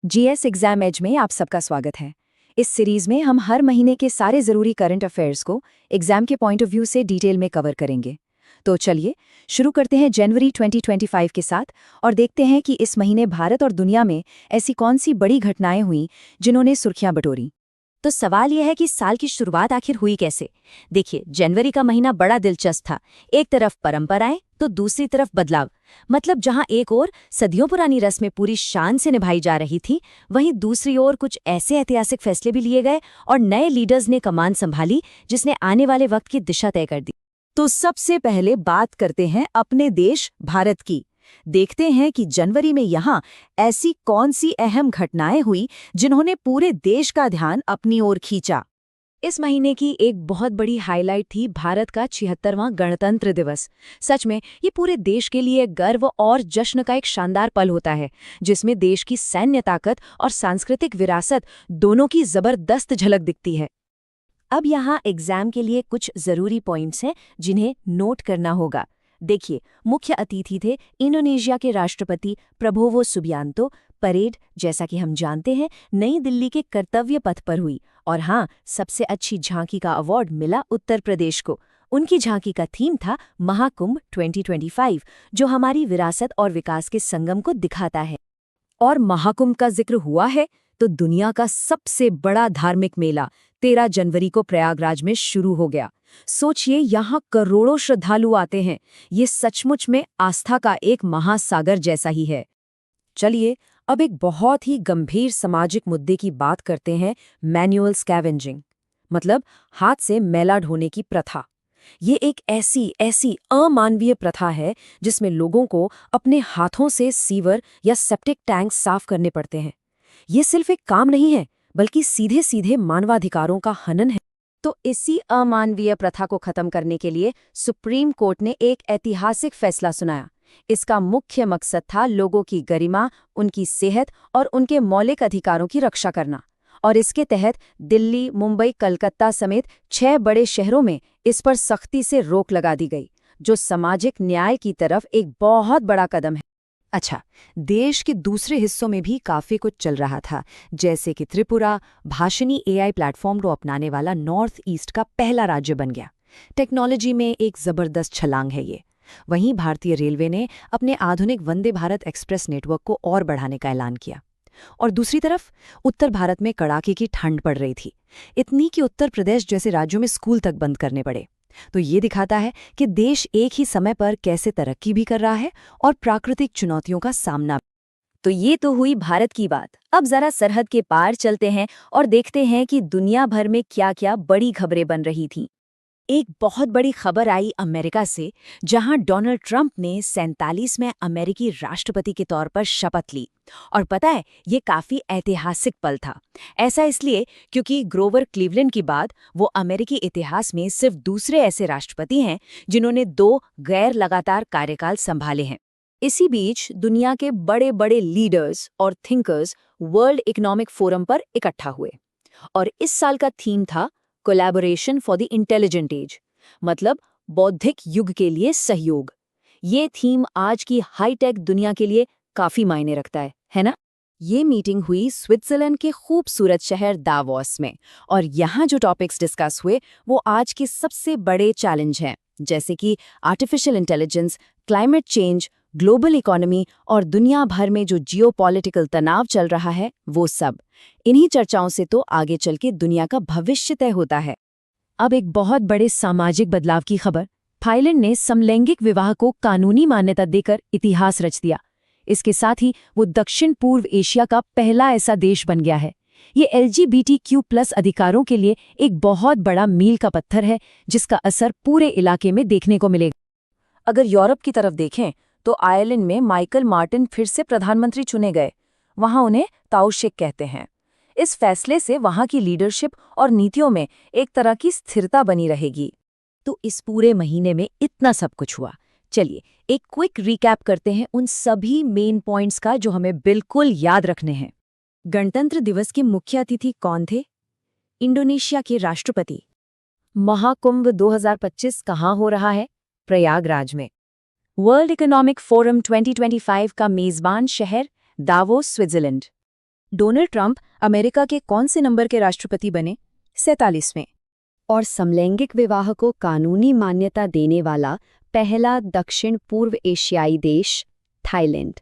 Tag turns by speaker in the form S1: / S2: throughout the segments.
S1: GS exam as में आप सबका स्वागत है। इस सीरीज में हम हर महीने के सारे ज़रूरी करंट अफेयर्स को एग्जाम के पॉइंट ऑफ व्यू से डिटेल में कवर करेंगे। तो चलिए शुरू करते हैं जनवरी 2025 के साथ और देखते हैं कि इस महीने भारत और दुनिया में ऐसी कौन सी बड़ी घटनाएं हुई जिन्होंने सुर्खियां बटोरी।
S2: तो सवाल यह है कि साल की शुरुआत आखिर हुई कैसे। देखिए, जनवरी का महीना बड़ा दिलचस्प था। एक तरफ परंपराएं तो दूसरी तरफ बदलाव। मतलब जहां एक ओर सदियों पुरानी रस्में पूरी शान से निभाई जा रही थी, वहीं दूसरी ओर कुछ ऐसे ऐतिहासिक फैसले भी लिए गए और नए लीडर्स ने कमान संभाली जिसने आने वाले वक्त की दिशा तय कर दी।
S1: तो सबसे पहले बात करते हैं अपने देश भारत की। देखते हैं कि जनवरी में यहाँ ऐसी कौन सी अहम घटनाएं हुई जिन्होंने पूरे देश का ध्यान अपनी ओर खींचा। इस महीने की एक बहुत बड़ी हाईलाइट थी भारत का 76वां गणतंत्र दिवस। सच में ये पूरे देश के लिए गर्व और जश्न का एक शानदार पल होता है, जिसमें देश की सैन्य ताकत और सांस्कृतिक विरासत दोनों की जबरदस्त झलक दिखती है।
S2: अब यहाँ एग्जाम के लिए कुछ जरूरी पॉइंट्स हैं जिन्हें नोट करना होगा। देखिए, मुख्य अतिथि थे इंडोनेशिया के राष्ट्रपति प्रबोवो सुबियांतो। परेड, जैसा कि हम जानते हैं, नई दिल्ली के कर्तव्य पथ पर हुई। और हाँ, सबसे अच्छी झांकी का अवार्ड मिला उत्तर प्रदेश को। उनकी झांकी का थीम था महाकुंभ 2025, जो हमारी विरासत और विकास के संगम को दिखाता है।
S1: और महाकुंभ का जिक्र हुआ है तो दुनिया का सबसे बड़ा धार्मिक मेला 13 जनवरी को प्रयागराज में शुरू हो गया। सोचिए, यहाँ करोड़ों श्रद्धालु आते हैं। ये सचमुच में आस्था का एक महासागर जैसा ही है। चलिए अब एक बहुत ही गंभीर सामाजिक मुद्दे की बात करते हैं, मैनुअल स्कैवेंजिंग, मतलब हाथ से मैला ढोने की प्रथा। ये एक ऐसी अमानवीय प्रथा है जिसमें लोगों को अपने हाथों से सीवर या सेप्टिक टैंक साफ करने पड़ते हैं। ये सिर्फ एक काम नहीं है, बल्कि सीधे सीधे मानवाधिकारों का हनन है। तो इसी अमानवीय प्रथा को खत्म करने के लिए सुप्रीम कोर्ट ने एक ऐतिहासिक फैसला सुनाया। इसका मुख्य मकसद था लोगों की गरिमा, उनकी सेहत और उनके मौलिक अधिकारों की रक्षा करना। और इसके तहत दिल्ली, मुंबई, कलकत्ता समेत 6 बड़े शहरों में इस पर सख्ती से रोक लगा दी गई, जो सामाजिक न्याय की तरफ एक बहुत बड़ा कदम है। अच्छा, देश के दूसरे हिस्सों में भी काफी कुछ चल रहा था, जैसे कि त्रिपुरा भाषिणी एआई प्लेटफॉर्म को अपनाने वाला नॉर्थ ईस्ट का पहला राज्य बन गया। टेक्नोलॉजी में एक जबरदस्त छलांग है ये। वहीं भारतीय रेलवे ने अपने आधुनिक वंदे भारत एक्सप्रेस नेटवर्क को और बढ़ाने का ऐलान किया। और दूसरी तरफ उत्तर भारत में कड़ाके की ठंड पड़ रही थी, इतनी कि उत्तर प्रदेश जैसे राज्यों में स्कूल तक बंद करने पड़े। तो ये दिखाता है कि देश एक ही समय पर कैसे तरक्की भी कर रहा है और प्राकृतिक चुनौतियों का सामना।
S2: तो ये तो हुई भारत की बात। अब जरा सरहद के पार चलते हैं और देखते हैं कि दुनिया भर में क्या-क्या बड़ी खबरें बन रही थीं। एक बहुत बड़ी खबर आई अमेरिका से, जहां डोनाल्ड ट्रंप ने 47वें अमेरिकी राष्ट्रपति के तौर पर शपथ ली। और पता है, ये काफी ऐतिहासिक पल था। ऐसा इसलिए क्योंकि ग्रोवर क्लीवलैंड के बाद वो अमेरिकी इतिहास में सिर्फ दूसरे ऐसे राष्ट्रपति हैं जिन्होंने 2 गैर लगातार कार्यकाल संभाले हैं। इसी बीच दुनिया के बड़े बड़े लीडर्स और थिंकर्स वर्ल्ड इकोनॉमिक फोरम पर इकट्ठा हुए। और इस साल का थीम था collaboration for the intelligent age, मतलब बौद्धिक युग के लिए सहयोग। ये थीम आज की हाईटेक दुनिया के लिए काफी मायने रखता है ना? ये मीटिंग हुई स्विट्जरलैंड के खूबसूरत शहर दावोस में, और यहाँ जो टॉपिक्स डिस्कस हुए वो आज के सबसे बड़े चैलेंज हैं, जैसे कि artificial intelligence, climate change, global economy और दुनिया भर में जो जियोपॉलिटिकल तनाव चल रहा है वो सब। इन्हीं चर्चाओं से तो आगे चल के दुनिया का भविष्य तय होता है। अब एक बहुत बड़े सामाजिक बदलाव की खबर। थाईलैंड ने समलैंगिक विवाह को कानूनी मान्यता देकर इतिहास रच दिया। इसके साथ ही वो दक्षिण पूर्व एशिया का पहला ऐसा देश बन गया है। ये LGBTQ+ अधिकारों के लिए एक बहुत बड़ा मील का पत्थर है, जिसका असर पूरे इलाके में देखने को मिलेगा। अगर यूरोप की तरफ देखें तो आयरलैंड में माइकल मार्टिन फिर से प्रधानमंत्री चुने गए। वहां उन्हें ताओशेक कहते हैं। इस फैसले से वहां की लीडरशिप और नीतियों में एक तरह की स्थिरता बनी रहेगी। तो इस पूरे महीने में इतना सब कुछ हुआ। चलिए एक क्विक रिकैप करते हैं उन सभी मेन पॉइंट्स का जो हमें बिल्कुल याद रखने हैं। गणतंत्र दिवस के मुख्य अतिथि कौन थे? इंडोनेशिया के राष्ट्रपति। महाकुंभ 2025 कहाँ हो रहा है? प्रयागराज में। वर्ल्ड इकोनॉमिक फोरम 2025 का मेजबान शहर Davos, Switzerland. Donald Trump America के कौन से नंबर के राष्ट्रपति बने? 47वें।
S1: और समलैंगिक विवाह को कानूनी मान्यता देने वाला पहला दक्षिण पूर्व एशियाई देश थाईलैंड।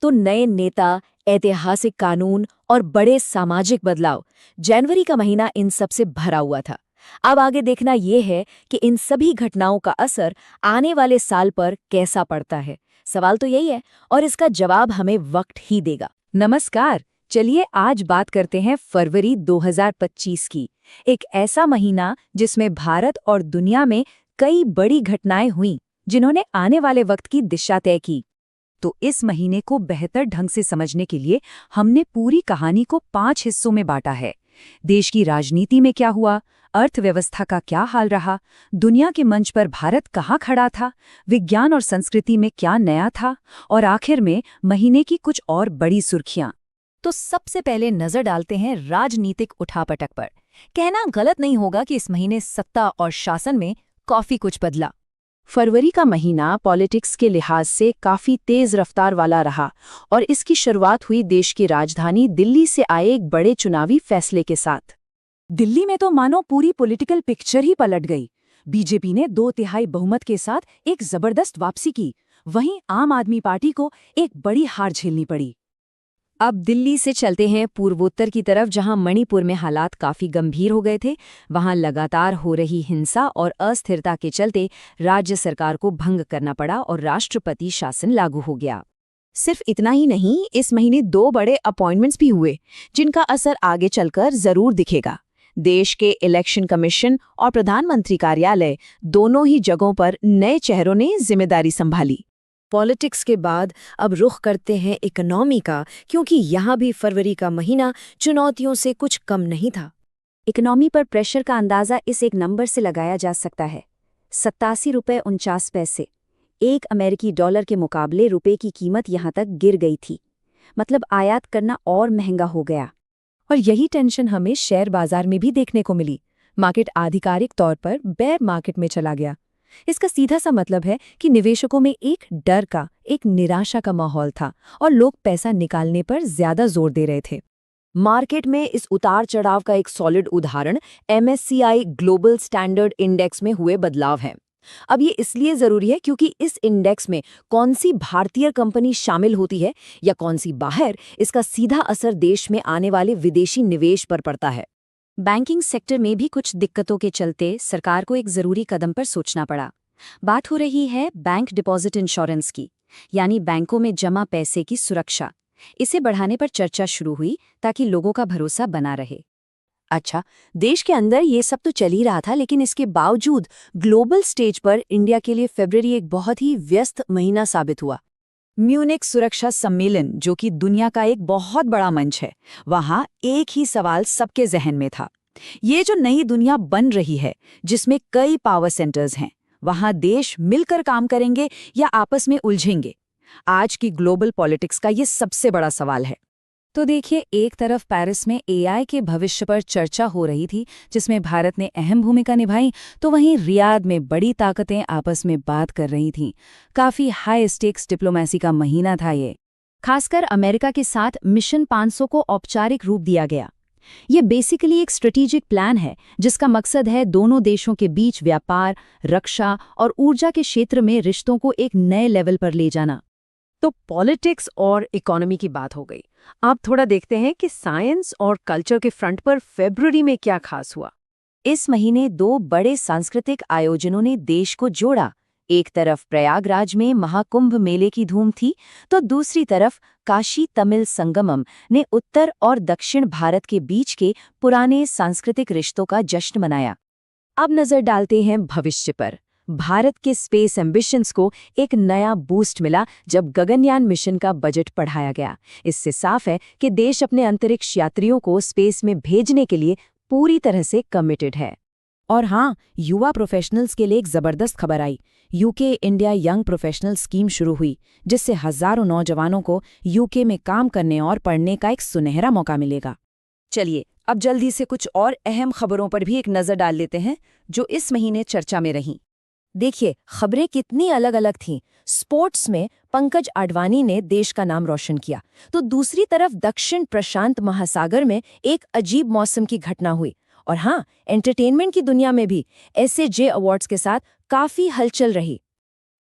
S2: तो नए नेता, ऐतिहासिक कानून और बड़े सामाजिक बदलाव, जनवरी का महीना इन सब से भरा हुआ था। अब आगे देखना ये है कि इन सभी घटनाओं का असर आने वाले साल पर कैसा पड़ता है। सवाल तो यही है और इसका जवाब हमें वक्त ही देगा। नमस्कार, चलिए आज बात करते हैं फरवरी 2025 की। एक ऐसा महीना जिसमें भारत और दुनिया में कई बड़ी घटनाएं हुईं, जिन्होंने आने वाले वक्त की दिशा तय की। तो इस महीने को बेहतर ढंग से समझने के लिए हमने पूरी कहानी को 5 हिस्सों में बांटा है। देश की राजनीति में क्या हुआ, अर्थव्यवस्था का क्या हाल रहा, दुनिया के मंच पर भारत कहाँ खड़ा था, विज्ञान और संस्कृति में क्या नया था, और आखिर में महीने की कुछ और बड़ी सुर्खियां। तो सबसे पहले नजर डालते हैं राजनीतिक उठापटक पर। कहना गलत नहीं होगा कि इस महीने सत्ता और शासन में काफी कुछ बदला। फरवरी का महीना पॉलिटिक्स के लिहाज से काफी तेज रफ्तार वाला रहा और इसकी शुरुआत हुई देश की राजधानी दिल्ली से आए एक बड़े चुनावी फैसले के साथ। दिल्ली में तो मानो पूरी पॉलिटिकल पिक्चर ही पलट गई। बीजेपी ने 2/3 बहुमत के साथ एक जबरदस्त वापसी की, वहीं आम आदमी पार्टी को एक बड़ी हार झेलनी पड़ी। अब दिल्ली से चलते हैं पूर्वोत्तर की तरफ, जहां मणिपुर में हालात काफी गंभीर हो गए थे। वहां लगातार हो रही हिंसा और अस्थिरता के चलते राज्य सरकार को भंग करना पड़ा और राष्ट्रपति शासन लागू हो गया। सिर्फ इतना ही नहीं, इस महीने 2 बड़े अपॉइंटमेंट्स भी हुए, जिनका असर आगे चलकर जरूर दिखेगा। देश के इलेक्शन कमीशन और प्रधानमंत्री कार्यालय, दोनों ही जगहों पर नए चेहरों ने जिम्मेदारी संभाली। पॉलिटिक्स के बाद अब रुख करते हैं इकोनॉमी का, क्योंकि यहाँ भी फरवरी का महीना चुनौतियों से कुछ कम नहीं था। इकोनॉमी पर प्रेशर का अंदाजा इस एक नंबर से लगाया जा सकता है, 87.49 रुपए। एक अमेरिकी डॉलर के मुकाबले रुपए की कीमत यहाँ तक गिर गई थी, मतलब आयात करना और महंगा हो गया। और यही टेंशन हमें शेयर बाजार में भी देखने को मिली। मार्केट आधिकारिक तौर पर बेयर मार्केट में चला गया। इसका सीधा सा मतलब है कि निवेशकों में एक डर का, एक निराशा का माहौल था और लोग पैसा निकालने पर ज्यादा जोर दे रहे थे। मार्केट में इस उतार चढ़ाव का एक सॉलिड उदाहरण MSCI ग्लोबल स्टैंडर्ड इंडेक्स में हुए बदलाव है। अब ये इसलिए जरूरी है क्योंकि इस इंडेक्स में कौन सी भारतीय कंपनी शामिल होती है या कौन सी बाहर, इसका सीधा असर देश में आने वाले विदेशी निवेश पर पड़ता है। बैंकिंग सेक्टर में भी कुछ दिक्कतों के चलते सरकार को एक जरूरी कदम पर सोचना पड़ा। बात हो रही है बैंक डिपॉजिट इंश्योरेंस की, यानी बैंकों में जमा पैसे की सुरक्षा। इसे बढ़ाने पर चर्चा शुरू हुई ताकि लोगों का भरोसा बना रहे। अच्छा, देश के अंदर ये सब तो चल ही रहा था, लेकिन इसके बावजूद ग्लोबल स्टेज पर इंडिया के लिए फरवरी एक बहुत ही व्यस्त महीना साबित हुआ। म्यूनिख सुरक्षा सम्मेलन, जो कि दुनिया का एक बहुत बड़ा मंच है, वहां एक ही सवाल सबके जहन में था। ये जो नई दुनिया बन रही है, जिसमें कई पावर सेंटर्स हैं, वहां देश मिलकर काम करेंगे या आपस में उलझेंगे? आज की ग्लोबल पॉलिटिक्स का ये सबसे बड़ा सवाल है। तो देखिए, एक तरफ पेरिस में AI के भविष्य पर चर्चा हो रही थी, जिसमें भारत ने अहम भूमिका निभाई, तो वहीं रियाद में बड़ी ताकतें आपस में बात कर रही थीं। काफी हाई स्टेक्स डिप्लोमेसी का महीना था ये। खासकर अमेरिका के साथ मिशन 500 को औपचारिक रूप दिया गया। ये बेसिकली एक स्ट्रेटेजिक प्लान है, जिसका मकसद है दोनों देशों के बीच व्यापार, रक्षा और ऊर्जा के क्षेत्र में रिश्तों को एक नए लेवल पर ले जाना। तो पॉलिटिक्स और इकोनॉमी की बात हो गई। अब थोड़ा देखते हैं कि साइंस और कल्चर के फ्रंट पर फरवरी में क्या खास हुआ। इस महीने 2 बड़े सांस्कृतिक आयोजनों ने देश को जोड़ा। एक तरफ प्रयागराज में महाकुंभ मेले की धूम थी, तो दूसरी तरफ काशी तमिल संगमम ने उत्तर और दक्षिण भारत के बीच के पुराने सांस्कृतिक रिश्तों का जश्न मनाया। अब नजर डालते हैं भविष्य पर। भारत के स्पेस एम्बिशंस को एक नया बूस्ट मिला जब गगनयान मिशन का बजट बढ़ाया गया। इससे साफ है कि देश अपने अंतरिक्ष यात्रियों को स्पेस में भेजने के लिए पूरी तरह से कमिटेड है। और हाँ, युवा प्रोफेशनल्स के लिए एक जबरदस्त खबर आई। UK India young professional scheme शुरू हुई, जिससे हजारों नौजवानों को यूके में काम करने और पढ़ने का एक सुनहरा मौका मिलेगा। चलिए, अब जल्दी से कुछ और अहम खबरों पर भी एक नजर डाल लेते हैं, जो इस महीने चर्चा में रहीं। देखिए, खबरें कितनी अलग अलग थीं। स्पोर्ट्स में पंकज आडवाणी ने देश का नाम रोशन किया, तो दूसरी तरफ दक्षिण प्रशांत महासागर में एक अजीब मौसम की घटना हुई। और हाँ, एंटरटेनमेंट की दुनिया में भी SAJ अवार्ड्स के साथ काफी हलचल रही।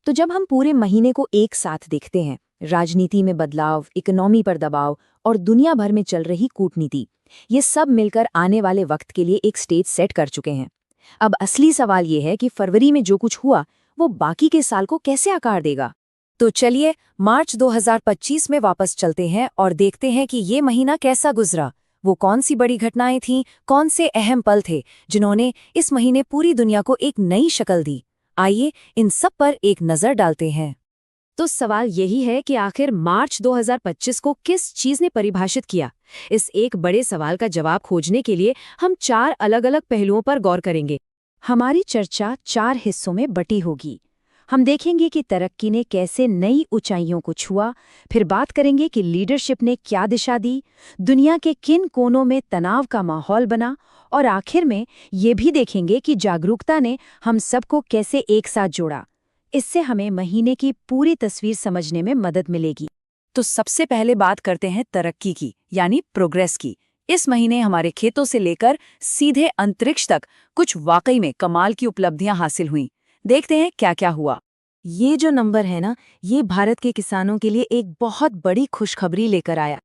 S2: तो जब हम पूरे महीने को एक साथ देखते हैं, राजनीति में बदलाव, इकोनॉमी पर दबाव और दुनिया भर में चल रही कूटनीति, ये सब मिलकर आने वाले वक्त के लिए एक स्टेज सेट कर चुके हैं। अब असली सवाल ये है कि फरवरी में जो कुछ हुआ वो बाकी के साल को कैसे आकार देगा। तो चलिए मार्च 2025 में वापस चलते हैं और देखते हैं कि ये महीना कैसा गुजरा। वो कौन सी बड़ी घटनाएं थीं, कौन से अहम पल थे जिन्होंने इस महीने पूरी दुनिया को एक नई शक्ल दी। आइए इन सब पर एक नजर डालते हैं। तो सवाल यही है कि आखिर मार्च 2025 को किस चीज ने परिभाषित किया। इस एक बड़े सवाल का जवाब खोजने के लिए हम 4 अलग-अलग पहलुओं पर गौर करेंगे। हमारी चर्चा 4 हिस्सों में बटी होगी। हम देखेंगे कि तरक्की ने कैसे नई ऊंचाइयों को छुआ, फिर बात करेंगे कि लीडरशिप ने क्या दिशा दी, दुनिया के किन कोनों में तनाव का माहौल बना, और आखिर में ये भी देखेंगे कि जागरूकता ने हम सबको कैसे एक साथ जोड़ा। इससे हमें महीने की पूरी तस्वीर समझने में मदद मिलेगी। तो सबसे पहले बात करते हैं तरक्की की, यानी प्रोग्रेस की। इस महीने हमारे खेतों से लेकर सीधे अंतरिक्ष तक कुछ वाकई में कमाल की उपलब्धियां हासिल हुईं। देखते हैं क्या क्या हुआ। ये जो नंबर है ना, ये भारत के किसानों के लिए एक बहुत बड़ी खुशखबरी लेकर आया।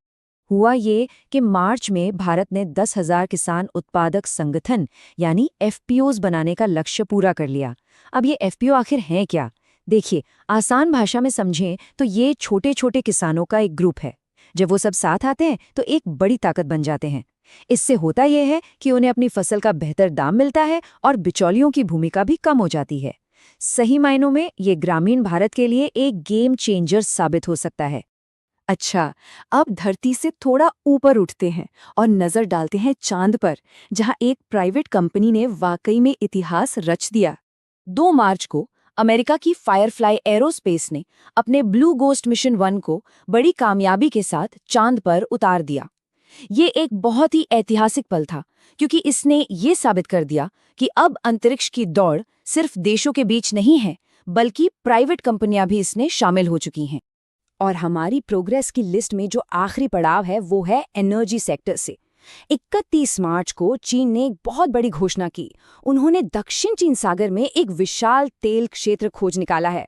S2: हुआ ये कि मार्च में भारत ने 10,000 किसान उत्पादक संगठन यानी FPOs बनाने का लक्ष्य पूरा कर लिया। अब ये FPO आखिर हैं क्या? देखिए, आसान भाषा में समझें तो ये छोटे छोटे किसानों का एक ग्रुप है। जब वो सब साथ आते हैं तो एक बड़ी ताकत बन जाते हैं। इससे होता यह है कि उन्हें अपनी फसल का बेहतर दाम मिलता है और बिचौलियों की भूमिका भी कम हो जाती है। सही मायनों में ये ग्रामीण भारत के लिए एक गेम चेंजर साबित हो सकता है। अच्छा, अब धरती से थोड़ा ऊपर उठते हैं और नजर डालते हैं चांद पर, जहां एक प्राइवेट कंपनी ने वाकई में इतिहास रच दिया। 2 मार्च को अमेरिका की फायरफ्लाई एरोस्पेस ने अपने ब्लू गोस्ट मिशन 1 को बड़ी कामयाबी के साथ चांद पर उतार दिया। ये एक बहुत ही ऐतिहासिक पल था, क्योंकि इसने ये साबित कर दिया कि अब अंतरिक्ष की दौड़ सिर्फ देशों के बीच नहीं है, बल्कि प्राइवेट कंपनियां भी इसमें शामिल हो चुकी हैं। और हमारी प्रोग्रेस की लिस्ट में जो आखिरी पड़ाव है वो है एनर्जी सेक्टर से। 31 मार्च को चीन ने एक बहुत बड़ी घोषणा की। उन्होंने दक्षिण चीन सागर में एक विशाल तेल क्षेत्र खोज निकाला है।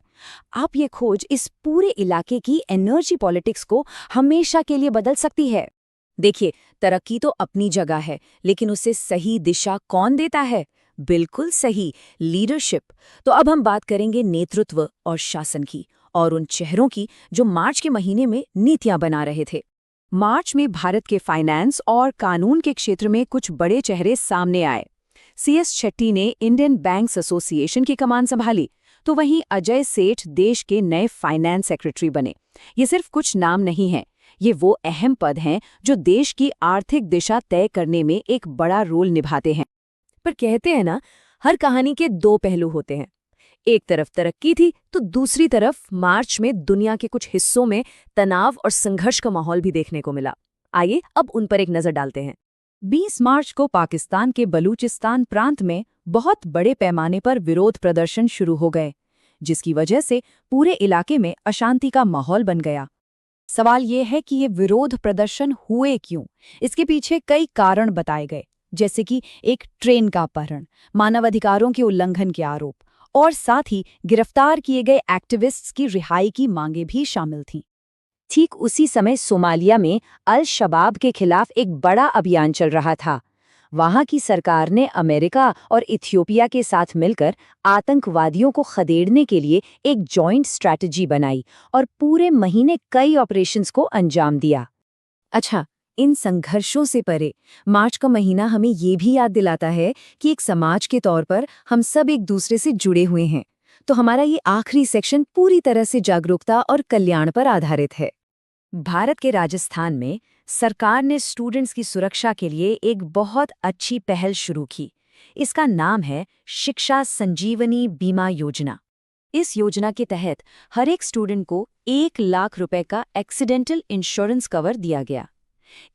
S2: अब ये खोज इस पूरे इलाके की एनर्जी पॉलिटिक्स को हमेशा के लिए बदल सकती है। देखिए, तरक्की तो अपनी जगह है, लेकिन उसे सही दिशा कौन देता है? बिल्कुल सही, लीडरशिप। तो अब हम बात करेंगे नेतृत्व और शासन की, और उन चेहरों की जो मार्च के महीने में नीतियां बना रहे थे। मार्च में भारत के फाइनेंस और कानून के क्षेत्र में कुछ बड़े चेहरे सामने आए। CS शेट्टी ने इंडियन बैंक्स एसोसिएशन की कमान संभाली, तो वहीं अजय सेठ देश के नए फाइनेंस सेक्रेटरी बने। ये सिर्फ कुछ नाम नहीं हैं, ये वो अहम पद हैं जो देश की आर्थिक दिशा तय करने में एक बड़ा रोल निभाते हैं। पर कहते हैं ना, हर कहानी के 2 पहलू होते हैं। एक तरफ तरक्की थी, तो दूसरी तरफ मार्च में दुनिया के कुछ हिस्सों में तनाव और संघर्ष का माहौल भी देखने को मिला। आइए अब उन पर एक नजर डालते हैं। 20 मार्च को पाकिस्तान के बलूचिस्तान प्रांत में बहुत बड़े पैमाने पर विरोध प्रदर्शन शुरू हो गए, जिसकी वजह से पूरे इलाके में अशांति का माहौल बन गया। सवाल ये है कि ये विरोध प्रदर्शन हुए क्यों? इसके पीछे कई कारण बताए गए, जैसे कि एक ट्रेन का अपहरण, मानवाधिकारों के उल्लंघन के आरोप, और साथ ही गिरफ्तार किए गए एक्टिविस्ट्स की रिहाई की मांगें भी शामिल थीं। ठीक उसी समय सोमालिया में अल शबाब के खिलाफ एक बड़ा अभियान चल रहा था। वहां की सरकार ने अमेरिका और इथियोपिया के साथ मिलकर आतंकवादियों को खदेड़ने के लिए एक जॉइंट स्ट्रैटेजी बनाई और पूरे महीने कई ऑपरेशंस को अंजाम दिया। अच्छा, इन संघर्षों से परे मार्च का महीना हमें ये भी याद दिलाता है कि एक समाज के तौर पर हम सब एक दूसरे से जुड़े हुए हैं। तो हमारा ये आखिरी सेक्शन पूरी तरह से जागरूकता और कल्याण पर आधारित है। भारत के राजस्थान में सरकार ने स्टूडेंट्स की सुरक्षा के लिए एक बहुत अच्छी पहल शुरू की। इसका नाम है शिक्षा संजीवनी बीमा योजना। इस योजना के तहत हर एक स्टूडेंट को 1 लाख रुपए का एक्सीडेंटल इंश्योरेंस कवर दिया गया।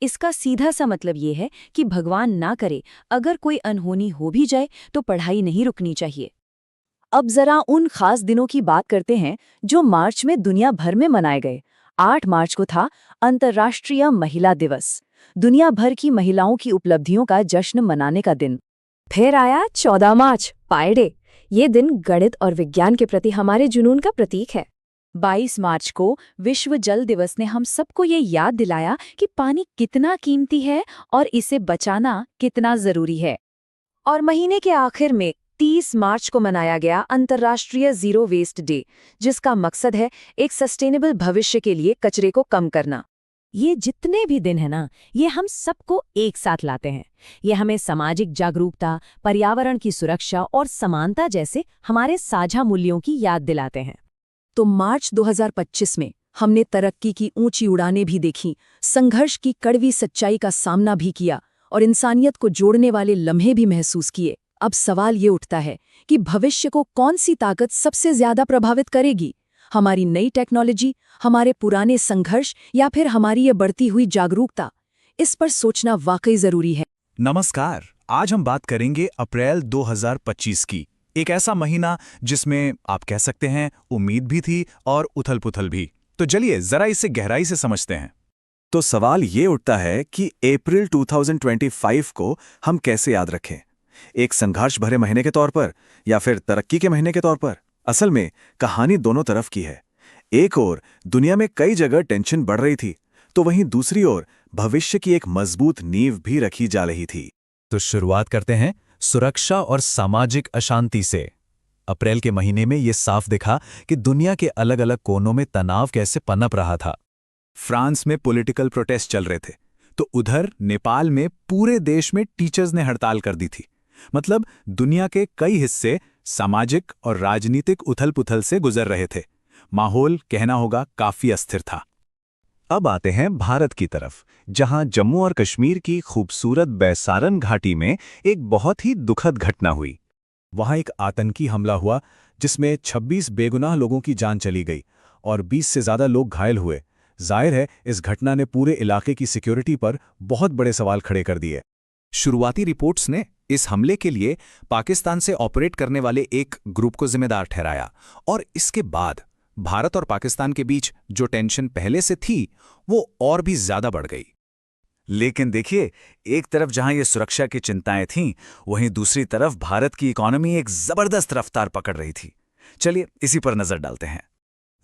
S2: इसका सीधा सा मतलब ये है कि भगवान ना करे, अगर कोई अनहोनी हो भी जाए तो पढ़ाई नहीं रुकनी चाहिए। अब जरा उन खास दिनों की बात करते हैं जो मार्च में दुनिया भर में मनाए गए। 8 मार्च को था अंतर्राष्ट्रीय महिला दिवस, दुनिया भर की महिलाओं की उपलब्धियों का जश्न मनाने का दिन।
S1: फिर आया 14 मार्च, पाई डे। ये दिन गणित और विज्ञान के प्रति हमारे जुनून का प्रतीक है।
S2: 22 मार्च को विश्व जल दिवस ने हम सबको ये याद दिलाया कि पानी कितना कीमती है और इसे बचाना कितना जरूरी है।
S1: और महीने के आखिर में 30 मार्च को मनाया गया अंतर्राष्ट्रीय जीरो वेस्ट डे, जिसका मकसद है एक सस्टेनेबल भविष्य के लिए कचरे को कम करना।
S2: ये जितने भी दिन है ना, ये हम सबको एक साथ लाते हैं। ये हमें सामाजिक जागरूकता, पर्यावरण की सुरक्षा और समानता जैसे हमारे साझा मूल्यों की याद दिलाते हैं।
S1: तो मार्च 2025 में हमने तरक्की की ऊंची उड़ानें भी देखीं, संघर्ष की कड़वी सच्चाई का सामना भी किया और इंसानियत को जोड़ने वाले लम्हे भी महसूस किए। अब सवाल ये उठता है कि भविष्य को कौन सी ताकत सबसे ज्यादा प्रभावित करेगी? हमारी नई टेक्नोलॉजी, हमारे पुराने संघर्ष या फिर हमारी ये बढ़ती हुई जागरूकता? इस पर सोचना वाकई जरूरी है।
S3: नमस्कार, आज हम बात करेंगे अप्रैल 2025 की। एक ऐसा महीना जिसमें आप कह सकते हैं उम्मीद भी थी और उथल-पुथल भी। तो चलिए जरा इसे गहराई से समझते हैं। तो सवाल ये उठता है कि अप्रैल 2025 को हम कैसे याद रखें? एक संघर्ष भरे महीने के तौर पर या फिर तरक्की के महीने के तौर पर? असल में कहानी दोनों तरफ की है। एक ओर दुनिया में कई जगह टेंशन बढ़ रही थी, तो वहीं दूसरी ओर भविष्य की एक मजबूत नींव भी रखी जा रही थी। तो शुरुआत करते हैं सुरक्षा और सामाजिक अशांति से। अप्रैल के महीने में ये साफ दिखा कि दुनिया के अलग अलग कोनों में तनाव कैसे पनप रहा था। फ्रांस में पॉलिटिकल प्रोटेस्ट चल रहे थे, तो उधर नेपाल में पूरे देश में टीचर्स ने हड़ताल कर दी थी। मतलब दुनिया के कई हिस्से सामाजिक और राजनीतिक उथल-पुथल से गुजर रहे थे। माहौल कहना होगा काफी अस्थिर था। अब आते हैं भारत की तरफ, जहां जम्मू और कश्मीर की खूबसूरत बैसारन घाटी में एक बहुत ही दुखद घटना हुई। वहां एक आतंकी हमला हुआ जिसमें 26 बेगुनाह लोगों की जान चली गई और 20 से ज्यादा लोग घायल हुए। जाहिर है इस घटना ने पूरे इलाके की सिक्योरिटी पर बहुत बड़े सवाल खड़े कर दिए। शुरुआती रिपोर्ट्स ने इस हमले के लिए पाकिस्तान से ऑपरेट करने वाले एक ग्रुप को जिम्मेदार ठहराया और इसके बाद भारत और पाकिस्तान के बीच जो टेंशन पहले से थी वो और भी ज्यादा बढ़ गई। लेकिन देखिए, एक तरफ जहां ये सुरक्षा की चिंताएं थीं, वहीं दूसरी तरफ भारत की इकोनॉमी एक जबरदस्त रफ्तार पकड़ रही थी। चलिए इसी पर नजर डालते हैं।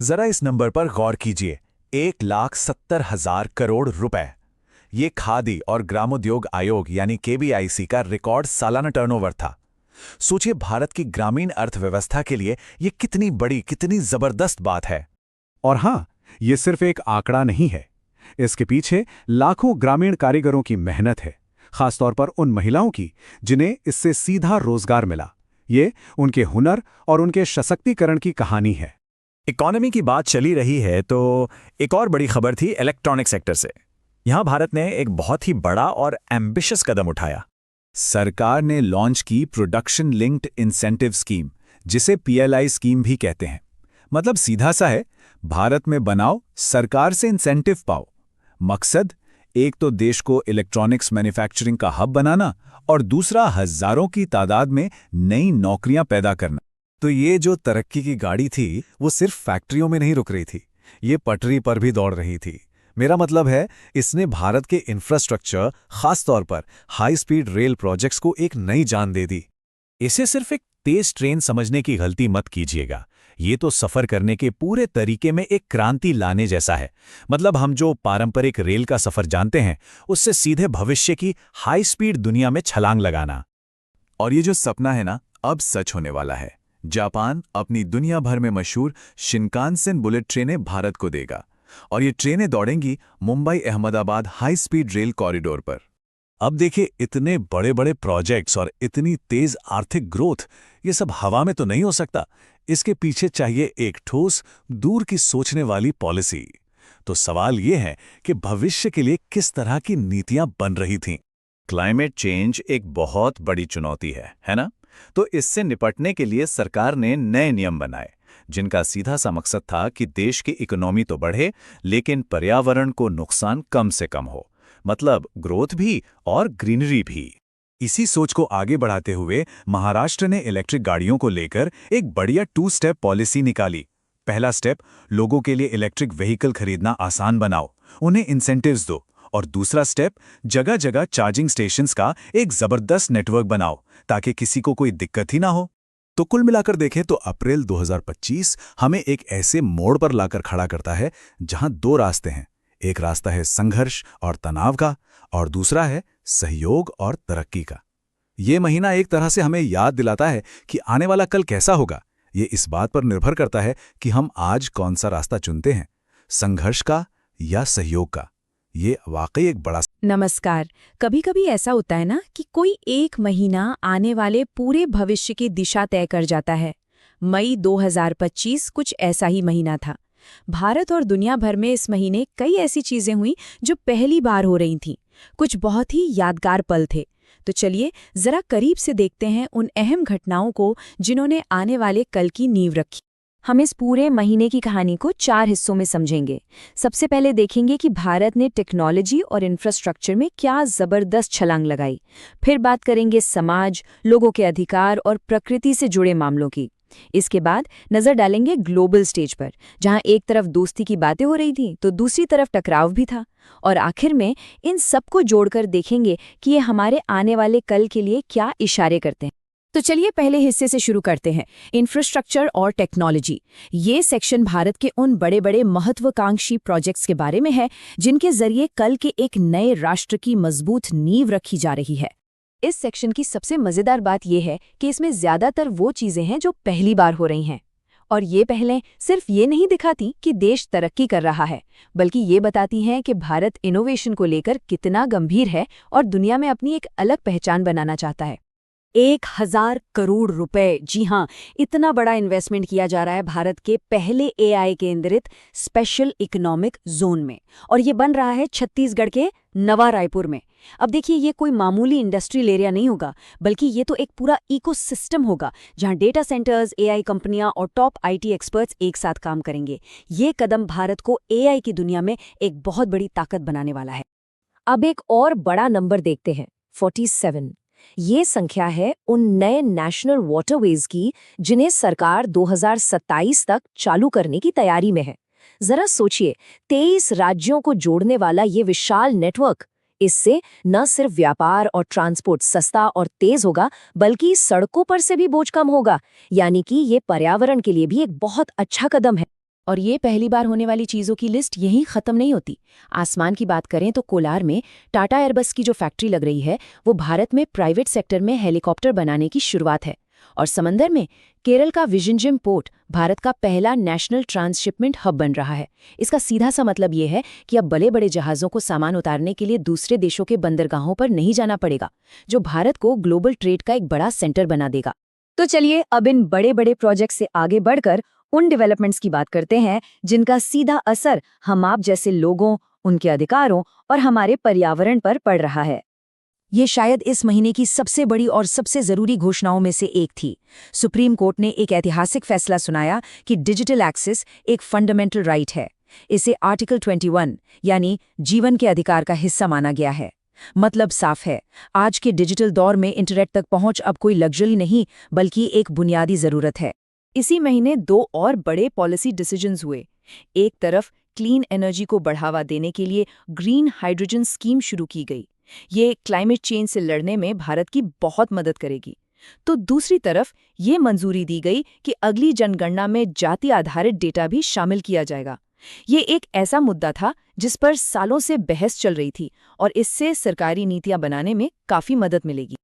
S3: जरा इस नंबर पर गौर कीजिए, 1,70,000 करोड़ रुपए। ये खादी और ग्रामोद्योग आयोग यानी केबीआईसी का रिकॉर्ड सालाना टर्नओवर था। सोचिए भारत की ग्रामीण अर्थव्यवस्था के लिए ये कितनी बड़ी, कितनी जबरदस्त बात है। और हां, ये सिर्फ एक आंकड़ा नहीं है, इसके पीछे लाखों ग्रामीण कारीगरों की मेहनत है, खासतौर पर उन महिलाओं की जिन्हें इससे सीधा रोजगार मिला। ये उनके हुनर और उनके सशक्तिकरण की कहानी है। इकोनॉमी की बात चली रही है तो एक और बड़ी खबर थी इलेक्ट्रॉनिक सेक्टर से। यहां भारत ने एक बहुत ही बड़ा और एम्बिशियस कदम उठाया। सरकार ने लॉन्च की प्रोडक्शन लिंक्ड इंसेंटिव स्कीम, जिसे पीएलआई स्कीम भी कहते हैं। मतलब सीधा सा है, भारत में बनाओ, सरकार से इंसेंटिव पाओ। मकसद एक तो देश को इलेक्ट्रॉनिक्स मैन्युफैक्चरिंग का हब बनाना और दूसरा हजारों की तादाद में नई नौकरियां पैदा करना। तो ये जो तरक्की की गाड़ी थी वो सिर्फ फैक्ट्रियों में नहीं रुक रही थी, ये पटरी पर भी दौड़ रही थी। मेरा मतलब है, इसने भारत के इंफ्रास्ट्रक्चर, खासतौर पर हाई स्पीड रेल प्रोजेक्ट्स को एक नई जान दे दी। इसे सिर्फ एक तेज ट्रेन समझने की गलती मत कीजिएगा, ये तो सफर करने के पूरे तरीके में एक क्रांति लाने जैसा है। मतलब हम जो पारंपरिक रेल का सफर जानते हैं, उससे सीधे भविष्य की हाई स्पीड दुनिया में छलांग लगाना। और ये जो सपना है ना, अब सच होने वाला है। जापान अपनी दुनिया भर में मशहूर शिनकानसेन बुलेट ट्रेनें भारत को देगा और ये ट्रेनें दौड़ेंगी Mumbai Ahmedabad high speed rail corridor पर। अब देखिए, इतने बड़े बड़े प्रोजेक्ट्स और इतनी तेज आर्थिक ग्रोथ, ये सब हवा में तो नहीं हो सकता। इसके पीछे चाहिए एक ठोस, दूर की सोचने वाली पॉलिसी। तो सवाल ये है कि भविष्य के लिए किस तरह की नीतियां बन रही थीं? क्लाइमेट चेंज एक बहुत बड़ी चुनौती है ना? तो इससे निपटने के लिए सरकार ने नए नियम बनाए, जिनका सीधा सा मकसद था कि देश की इकोनॉमी तो बढ़े, लेकिन पर्यावरण को नुकसान कम से कम हो। मतलब ग्रोथ भी और ग्रीनरी भी। इसी सोच को आगे बढ़ाते हुए महाराष्ट्र ने इलेक्ट्रिक गाड़ियों को लेकर एक बढ़िया 2 स्टेप पॉलिसी निकाली। पहला स्टेप, लोगों के लिए इलेक्ट्रिक व्हीकल खरीदना आसान बनाओ, उन्हें इंसेंटिव्स दो। और दूसरा स्टेप, जगह जगह चार्जिंग स्टेशंस का एक जबरदस्त नेटवर्क बनाओ ताकि किसी को कोई दिक्कत ही ना हो। तो कुल मिलाकर देखें तो अप्रैल 2025 हमें एक ऐसे मोड़ पर लाकर खड़ा करता है जहां 2 रास्ते हैं। एक रास्ता है संघर्ष और तनाव का, और दूसरा है सहयोग और तरक्की का। ये महीना एक तरह से हमें याद दिलाता है कि आने वाला कल कैसा होगा, ये इस बात पर निर्भर करता है कि हम आज कौन सा रास्ता चुनते हैं, संघर्ष का या सहयोग का। ये वाकई एक बड़ा।
S2: नमस्कार। कभी-कभी ऐसा होता है ना कि कोई एक महीना आने वाले पूरे भविष्य की दिशा तय कर जाता है। मई 2025 कुछ ऐसा ही महीना था। भारत और दुनिया भर में इस महीने कई ऐसी चीजें हुई जो पहली बार हो रही थीं। कुछ बहुत ही यादगार पल थे। तो चलिए जरा करीब से देखते हैं उन अहम घटनाओं को जिन्होंने आने वाले कल की नींव रखी। हम इस पूरे महीने की कहानी को 4 हिस्सों में समझेंगे। सबसे पहले देखेंगे कि भारत ने टेक्नोलॉजी और इंफ्रास्ट्रक्चर में क्या जबरदस्त छलांग लगाई। फिर बात करेंगे समाज, लोगों के अधिकार और प्रकृति से जुड़े मामलों की। इसके बाद नजर डालेंगे ग्लोबल स्टेज पर, जहां एक तरफ दोस्ती की बातें हो रही थी तो दूसरी तरफ टकराव भी था। और आखिर में इन सबको जोड़कर देखेंगे कि ये हमारे आने वाले कल के लिए क्या इशारे करते हैं। तो चलिए पहले हिस्से से शुरू करते हैं, इंफ्रास्ट्रक्चर और टेक्नोलॉजी। ये सेक्शन भारत के उन बड़े बड़े महत्वाकांक्षी प्रोजेक्ट्स के बारे में है जिनके जरिए कल के एक नए राष्ट्र की मजबूत नींव रखी जा रही है। इस सेक्शन की सबसे मजेदार बात यह है कि इसमें ज्यादातर वो चीजें हैं जो पहली बार हो रही हैं। और ये पहलें सिर्फ ये नहीं दिखाती कि देश तरक्की कर रहा है, बल्कि ये बताती हैं कि भारत इनोवेशन को लेकर कितना गंभीर है और दुनिया में अपनी एक अलग पहचान बनाना चाहता है। 1000 करोड़ रुपए, जी हाँ, इतना बड़ा इन्वेस्टमेंट किया जा रहा है भारत के पहले एआई केंद्रित स्पेशल इकोनॉमिक जोन में, और ये बन रहा है छत्तीसगढ़ के नवा रायपुर में। अब देखिए, ये कोई मामूली इंडस्ट्रियल एरिया नहीं होगा, बल्कि ये तो एक पूरा इकोसिस्टम होगा जहां डेटा सेंटर्स, एआई कंपनियां और टॉप आईटी एक्सपर्ट्स एक साथ काम करेंगे। ये कदम भारत को एआई की दुनिया में एक बहुत बड़ी ताकत बनाने वाला है।
S1: अब एक और बड़ा नंबर देखते हैं, 47। ये संख्या है उन नए नेशनल वाटरवेज की जिन्हें सरकार 2027 तक चालू करने की तैयारी में है। जरा सोचिए, 23 राज्यों को जोड़ने वाला ये विशाल नेटवर्क। इससे न सिर्फ व्यापार और ट्रांसपोर्ट सस्ता और तेज होगा, बल्कि सड़कों पर से भी बोझ कम होगा। यानी कि ये पर्यावरण के लिए भी एक बहुत अच्छा कदम है।
S2: और ये पहली बार होने वाली चीज़ों की लिस्ट यहीं ख़त्म नहीं होती। आसमान की बात करें तो कोलार में टाटा एयरबस की जो फैक्ट्री लग रही है, वो भारत में प्राइवेट सेक्टर में हेलीकॉप्टर बनाने की शुरुआत है। और समंदर में केरल का विजनजिम पोर्ट भारत का पहला नेशनल ट्रांसशिपमेंट हब बन रहा है। इसका सीधा सा मतलब ये है कि अब बड़े बड़े जहाज़ों को सामान उतारने के लिए दूसरे देशों के बंदरगाहों पर नहीं जाना पड़ेगा, जो भारत को ग्लोबल ट्रेड का एक बड़ा सेंटर बना देगा।
S1: तो चलिए अब इन बड़े बड़े प्रोजेक्ट से आगे बढ़कर उन डेवलपमेंट्स की बात करते हैं जिनका सीधा असर हम आप जैसे लोगों, उनके अधिकारों और हमारे पर्यावरण पर पड़ रहा है। ये शायद इस महीने की सबसे बड़ी और सबसे जरूरी घोषणाओं में से एक थी। सुप्रीम कोर्ट ने एक ऐतिहासिक फैसला सुनाया कि डिजिटल एक्सेस एक फंडामेंटल राइट है। इसे आर्टिकल 21 यानी जीवन के अधिकार का हिस्सा माना गया है। मतलब साफ है, आज के डिजिटल दौर में इंटरनेट तक पहुंच अब कोई लग्जरी नहीं, बल्कि एक बुनियादी जरूरत है।
S2: इसी महीने 2 और बड़े पॉलिसी डिसीजंस हुए। एक तरफ क्लीन एनर्जी को बढ़ावा देने के लिए ग्रीन हाइड्रोजन स्कीम शुरू की गई। ये क्लाइमेट चेंज से लड़ने में भारत की बहुत मदद करेगी। तो दूसरी तरफ ये मंजूरी दी गई कि अगली जनगणना में जाति आधारित डेटा भी शामिल किया जाएगा। ये एक ऐसा मुद्दा था जिस पर सालों से बहस चल रही थी, और इससे सरकारी नीतियां बनाने में काफी मदद मिलेगी।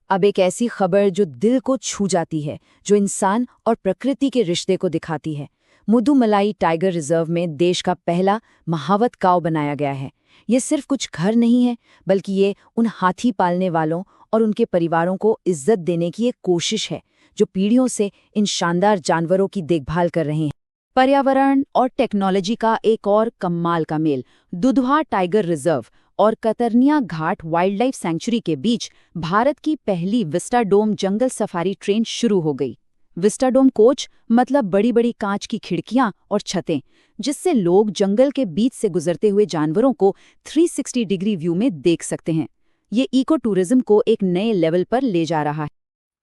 S1: अब एक ऐसी खबर जो दिल को छू जाती है, जो इंसान और प्रकृति के रिश्ते को दिखाती है। मुदुमलाई टाइगर रिजर्व में देश का पहला महावत काव बनाया गया है। ये सिर्फ कुछ घर नहीं है, बल्कि ये उन हाथी पालने वालों और उनके परिवारों को इज्जत देने की एक कोशिश है जो पीढ़ियों से इन शानदार जानवरों की देखभाल कर रहे हैं। पर्यावरण और टेक्नोलॉजी का एक और कमाल का मेल, दुधवा टाइगर रिजर्व और कतरनिया घाट वाइल्ड लाइफ सेंचुरी के बीच भारत की पहली विस्टाडोम जंगल सफारी ट्रेन शुरू हो गई। विस्टाडोम कोच मतलब बड़ी बड़ी कांच की खिड़कियां और छतें, जिससे लोग जंगल के बीच से गुजरते हुए जानवरों को 360 डिग्री व्यू में देख सकते हैं।
S2: ये इको टूरिज्म को एक नए लेवल पर ले जा रहा है।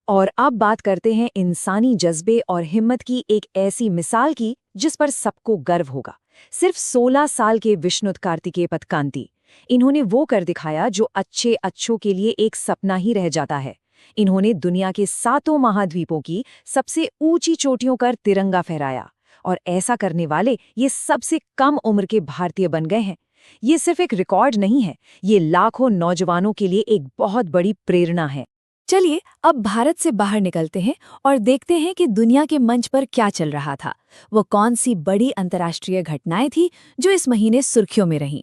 S1: और अब बात करते हैं इंसानी जज्बे और हिम्मत की एक ऐसी मिसाल की जिस पर सबको गर्व होगा। सिर्फ 16 साल के विष्णु कार्तिकेय पतकांती। इन्होंने वो कर दिखाया जो अच्छों के लिए एक सपना ही रह जाता है। इन्होंने दुनिया के 7 महाद्वीपों की सबसे ऊंची चोटियों पर तिरंगा फहराया, और ऐसा करने वाले ये सबसे कम उम्र के भारतीय बन गए हैं। ये सिर्फ एक रिकॉर्ड नहीं है, ये लाखों नौजवानों के लिए एक बहुत बड़ी प्रेरणा है।
S2: चलिए अब भारत से बाहर निकलते हैं और देखते हैं कि दुनिया के मंच पर क्या चल रहा था। वो कौन सी बड़ी अंतर्राष्ट्रीय घटनाएं थी जो इस महीने सुर्खियों में रहीं।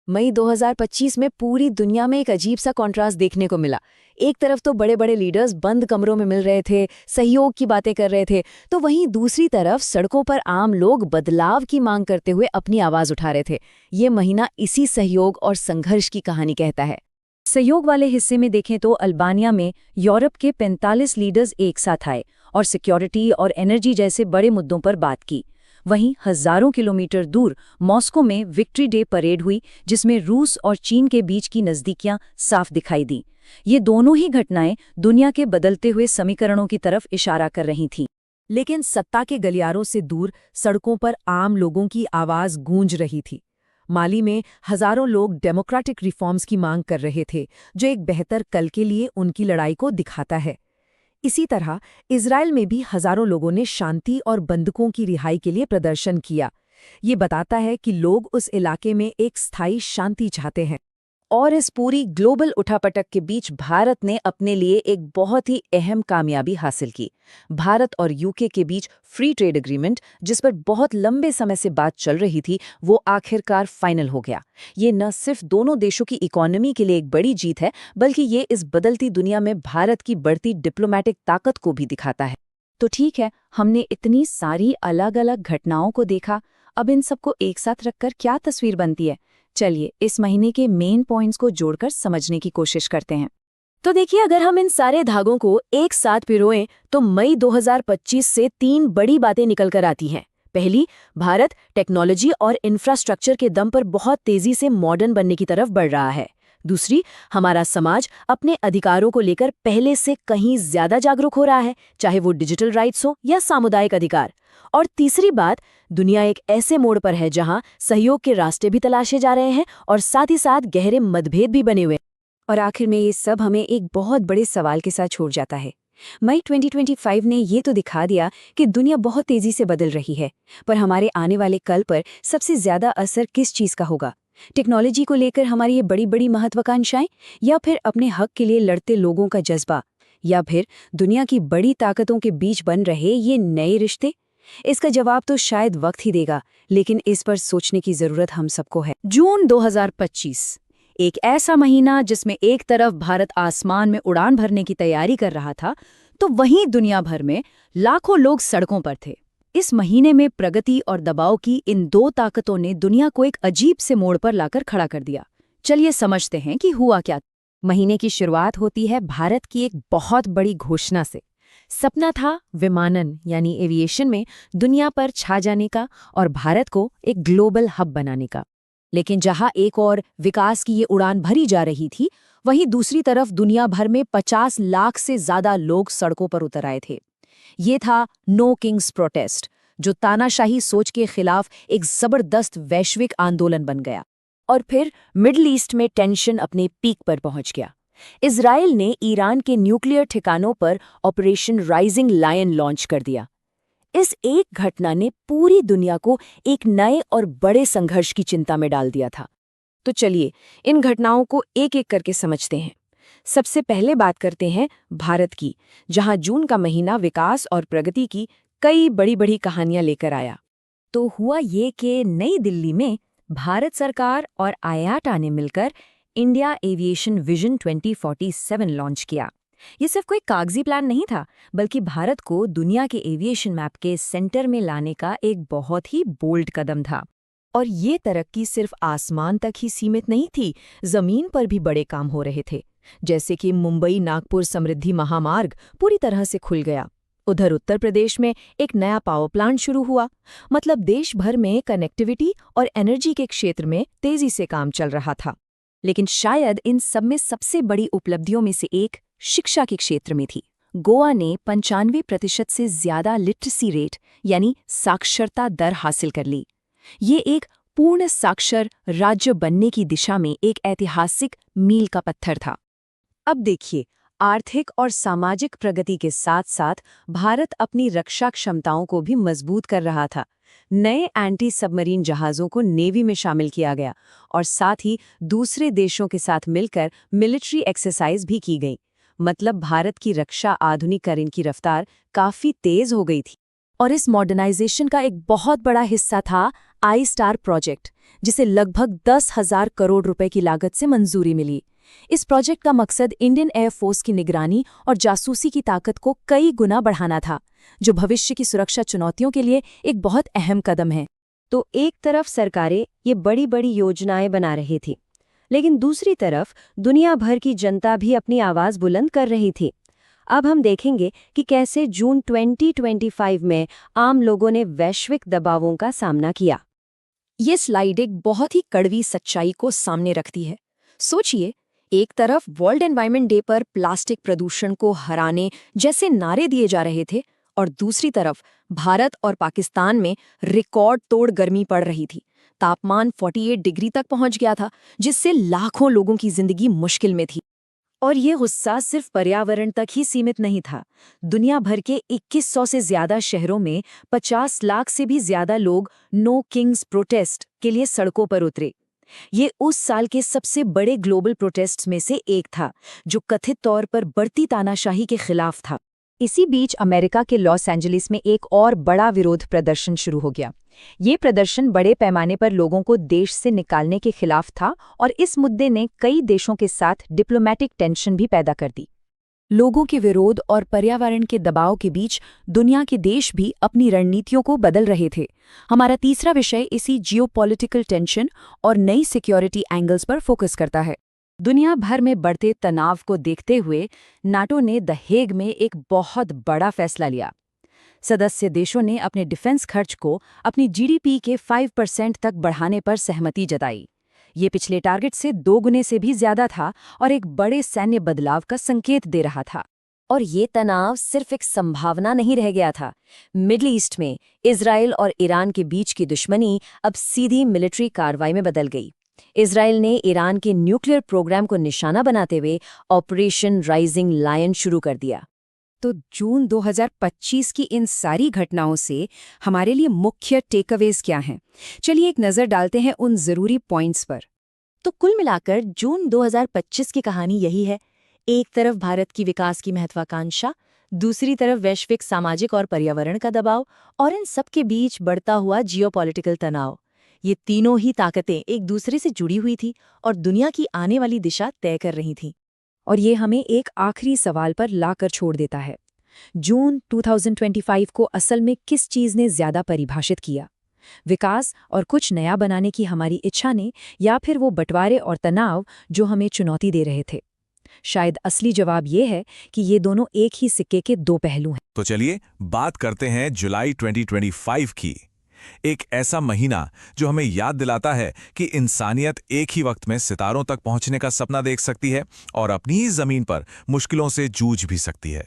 S2: मई 2025 में पूरी दुनिया में एक अजीब सा कॉन्ट्रास्ट देखने को मिला। एक तरफ तो बड़े बड़े लीडर्स बंद कमरों में मिल रहे थे, सहयोग की बातें कर रहे थे, तो वहीं दूसरी तरफ सड़कों पर आम लोग बदलाव की मांग करते हुए अपनी आवाज उठा रहे थे। ये महीना इसी सहयोग और संघर्ष की कहानी कहता है।
S1: सहयोग वाले हिस्से में देखें तो अल्बानिया में यूरोप के 45 लीडर्स एक साथ आए और सिक्योरिटी और एनर्जी जैसे बड़े मुद्दों पर बात की। वहीं हजारों किलोमीटर दूर मॉस्को में विक्ट्री डे परेड हुई, जिसमें रूस और चीन के बीच की नज़दीकियां साफ दिखाई दी। ये दोनों ही घटनाएं दुनिया के बदलते हुए समीकरणों की तरफ इशारा कर रही थीं। लेकिन सत्ता के गलियारों से दूर सड़कों पर आम लोगों की आवाज गूंज रही थी। माली में हजारों लोग डेमोक्रेटिक रिफॉर्म्स की मांग कर रहे थे, जो एक बेहतर कल के लिए उनकी लड़ाई को दिखाता है। इसी तरह इजराइल में भी हजारों लोगों ने शांति और बंधकों की रिहाई के लिए प्रदर्शन किया। ये बताता है कि लोग उस इलाके में एक स्थायी शांति चाहते हैं।
S2: और इस पूरी ग्लोबल उठापटक के बीच भारत ने अपने लिए एक बहुत ही अहम कामयाबी हासिल की। भारत और यूके के बीच फ्री ट्रेड एग्रीमेंट, जिस पर बहुत लंबे समय से बात चल रही थी, वो आखिरकार फाइनल हो गया। ये न सिर्फ दोनों देशों की इकोनॉमी के लिए एक बड़ी जीत है, बल्कि ये इस बदलती दुनिया में भारत की बढ़ती डिप्लोमैटिक ताकत को भी दिखाता है। तो ठीक है, हमने इतनी सारी अलग अलग घटनाओं को देखा। अब इन सबको एक साथ रखकर क्या तस्वीर बनती है? चलिए इस महीने के मेन पॉइंट्स को जोड़कर समझने की कोशिश करते हैं। तो देखिए, अगर हम इन सारे धागों को एक साथ पिरोएं तो मई 2025 से 3 बड़ी बातें निकल कर आती हैं। पहली, भारत टेक्नोलॉजी और इंफ्रास्ट्रक्चर के दम पर बहुत तेजी से मॉडर्न बनने की तरफ बढ़ रहा है। दूसरी, हमारा समाज अपने अधिकारों को लेकर पहले से कहीं ज्यादा जागरूक हो रहा है, चाहे वो डिजिटल राइट्स हो या सामुदायिक अधिकार। और तीसरी बात, दुनिया एक ऐसे मोड़ पर है जहां सहयोग के रास्ते भी तलाशे जा रहे हैं और साथ ही साथ गहरे मतभेद भी बने हुए। और आखिर में ये सब हमें एक बहुत बड़े सवाल के साथ छोड़ जाता है। मई 2025 ने ये तो दिखा दिया कि दुनिया बहुत तेजी से बदल रही है, पर हमारे आने वाले कल पर सबसे ज्यादा असर किस चीज का होगा? टेक्नोलॉजी को लेकर हमारी ये बड़ी बड़ी महत्वाकांक्षाएं, या फिर अपने हक के लिए लड़ते लोगों का जज्बा, या फिर दुनिया की बड़ी ताकतों के बीच बन रहे ये नए रिश्ते? इसका जवाब तो शायद वक्त ही देगा, लेकिन इस पर सोचने की जरूरत हम सबको है।
S1: जून 2025, एक ऐसा महीना जिसमें एक तरफ भारत आसमान में उड़ान भरने की तैयारी कर रहा था, तो वहीं दुनिया भर में लाखों लोग सड़कों पर थे। इस महीने में प्रगति और दबाव की इन 2 ताकतों ने दुनिया को एक अजीब से मोड़ पर लाकर खड़ा कर दिया। चलिए समझते हैं कि हुआ क्या। महीने की शुरुआत होती है भारत की एक बहुत बड़ी घोषणा से। सपना था विमानन यानी एविएशन में दुनिया पर छा जाने का और भारत को एक ग्लोबल हब बनाने का। लेकिन जहां एक और विकास की ये उड़ान भरी जा रही थी, वहीं दूसरी तरफ दुनिया भर में 50 लाख से ज्यादा लोग सड़कों पर उतर आए थे। ये था नो किंग्स प्रोटेस्ट, जो तानाशाही सोच के खिलाफ एक जबरदस्त वैश्विक आंदोलन बन गया। और फिर मिडल ईस्ट में टेंशन अपने पीक पर पहुंच गया। इजराइल ने ईरान के न्यूक्लियर ठिकानों पर ऑपरेशन राइजिंग लायन लॉन्च कर दिया। इस एक घटना ने पूरी दुनिया को एक नए और बड़े संघर्ष की चिंता में डाल दिया था। तो चलिए इन घटनाओं को एक एक करके समझते हैं। सबसे पहले बात करते हैं भारत की, जहां जून का महीना विकास और प्रगति की कई बड़ी बड़ी कहानियां लेकर आया। तो हुआ ये कि नई दिल्ली में भारत सरकार और IATA ने मिलकर इंडिया एविएशन विजन 2047 लॉन्च किया। ये सिर्फ कोई कागजी प्लान नहीं था, बल्कि भारत को दुनिया के एविएशन मैप के सेंटर में लाने का एक बहुत ही बोल्ड कदम था। और ये तरक्की सिर्फ आसमान तक ही सीमित नहीं थी, जमीन पर भी बड़े काम हो रहे थे। जैसे कि मुंबई नागपुर समृद्धि महामार्ग पूरी तरह से खुल गया। उधर उत्तर प्रदेश में एक नया पावर प्लांट शुरू हुआ। मतलब देश भर में कनेक्टिविटी और एनर्जी के क्षेत्र में तेजी से काम चल रहा था।
S2: लेकिन शायद इन सब में सबसे बड़ी उपलब्धियों में से एक शिक्षा के क्षेत्र में थी। गोवा ने 95% से ज्यादा लिटरेसी रेट यानी साक्षरता दर हासिल कर ली। ये एक पूर्ण साक्षर राज्य बनने की दिशा में एक ऐतिहासिक मील का पत्थर था।
S1: अब देखिए, आर्थिक और सामाजिक प्रगति के साथ साथ भारत अपनी रक्षा क्षमताओं को भी मजबूत कर रहा था। नए एंटी सबमरीन जहाज़ों को नेवी में शामिल किया गया और साथ ही दूसरे देशों के साथ मिलकर मिलिट्री एक्सरसाइज भी की गई। मतलब भारत की रक्षा आधुनिकीकरण की रफ्तार काफी तेज हो गई थी।
S2: और इस मॉडर्नाइजेशन का एक बहुत बड़ा हिस्सा था आई स्टार प्रोजेक्ट, जिसे लगभग 10,000 करोड़ रुपए की लागत से मंजूरी मिली। इस प्रोजेक्ट का मकसद इंडियन एयरफोर्स की निगरानी और जासूसी की ताकत को कई गुना बढ़ाना था, जो भविष्य की सुरक्षा चुनौतियों के लिए एक बहुत अहम कदम है।
S1: तो एक तरफ सरकारें ये बड़ी बड़ी योजनाएं बना रही थी, लेकिन दूसरी तरफ दुनिया भर की जनता भी अपनी आवाज बुलंद कर रही थी। अब हम देखेंगे कि कैसे जून 2025 में आम लोगों ने वैश्विक दबावों का सामना किया।
S2: ये स्लाइड एक बहुत ही कड़वी सच्चाई को सामने रखती है। सोचिए, एक तरफ वर्ल्ड एनवायरनमेंट डे पर प्लास्टिक प्रदूषण को हराने जैसे नारे दिए जा रहे थे और दूसरी तरफ भारत और पाकिस्तान में रिकॉर्ड तोड़ गर्मी पड़ रही थी। तापमान 48 डिग्री तक पहुंच गया था, जिससे लाखों लोगों की जिंदगी मुश्किल में थी।
S1: और ये गुस्सा सिर्फ पर्यावरण तक ही सीमित नहीं था। दुनिया भर के 2100 से ज्यादा शहरों में 50 लाख से भी ज्यादा लोग नो किंग्स प्रोटेस्ट के लिए सड़कों पर उतरे। ये उस साल के सबसे बड़े ग्लोबल प्रोटेस्ट्स में से एक था, जो कथित तौर पर बढ़ती तानाशाही के खिलाफ था।
S2: इसी बीच अमेरिका के लॉस एंजलिस में एक और बड़ा विरोध प्रदर्शन शुरू हो गया। ये प्रदर्शन बड़े पैमाने पर लोगों को देश से निकालने के खिलाफ था और इस मुद्दे ने कई देशों के साथ डिप्लोमैटिक टेंशन भी पैदा कर दी। लोगों के विरोध और पर्यावरण के दबाव के बीच दुनिया के देश भी अपनी रणनीतियों को बदल रहे थे। हमारा तीसरा विषय इसी जियोपॉलिटिकल टेंशन और नई सिक्योरिटी एंगल्स पर फोकस करता है।
S1: दुनिया भर में बढ़ते तनाव को देखते हुए नाटो ने द हेग में एक बहुत बड़ा फैसला लिया। सदस्य देशों ने अपने डिफेंस खर्च को अपनी जीडीपी के 5% तक बढ़ाने पर सहमति जताई। ये पिछले टारगेट से 2 गुने से भी ज्यादा था और एक बड़े सैन्य बदलाव का संकेत दे रहा था।
S2: और ये तनाव सिर्फ एक संभावना नहीं रह गया था। मिडल ईस्ट में इजराइल और ईरान के बीच की दुश्मनी अब सीधी मिलिट्री कार्रवाई में बदल गई। इजराइल ने ईरान के न्यूक्लियर प्रोग्राम को निशाना बनाते हुए ऑपरेशन राइजिंग लायन शुरू कर दिया।
S1: तो जून 2025 की इन सारी घटनाओं से हमारे लिए मुख्य टेकअवेज क्या हैं? चलिए एक नज़र डालते हैं उन ज़रूरी पॉइंट्स पर।
S2: तो कुल मिलाकर जून 2025 की कहानी यही है। एक तरफ भारत की विकास की महत्वाकांक्षा, दूसरी तरफ वैश्विक सामाजिक और पर्यावरण का दबाव, और इन सब के बीच बढ़ता हुआ जियोपॉलिटिकल तनाव। ये तीनों ही ताकतें एक दूसरे से जुड़ी हुई थी और दुनिया की आने वाली दिशा तय कर रही थीं।
S1: और ये हमें एक आखिरी सवाल पर लाकर छोड़ देता है। जून 2025 को असल में किस चीज़ ने ज़्यादा परिभाषित किया? विकास और कुछ नया बनाने की हमारी इच्छा ने, या फिर वो बंटवारे और तनाव जो हमें चुनौती दे रहे थे? शायद असली जवाब ये है कि ये दोनों एक ही सिक्के के 2 पहलू हैं।
S3: तो चलिए बात करते हैं जुलाई 2025 की। एक ऐसा महीना जो हमें याद दिलाता है कि इंसानियत एक ही वक्त में सितारों तक पहुंचने का सपना देख सकती है और अपनी ही जमीन पर मुश्किलों से जूझ भी सकती है।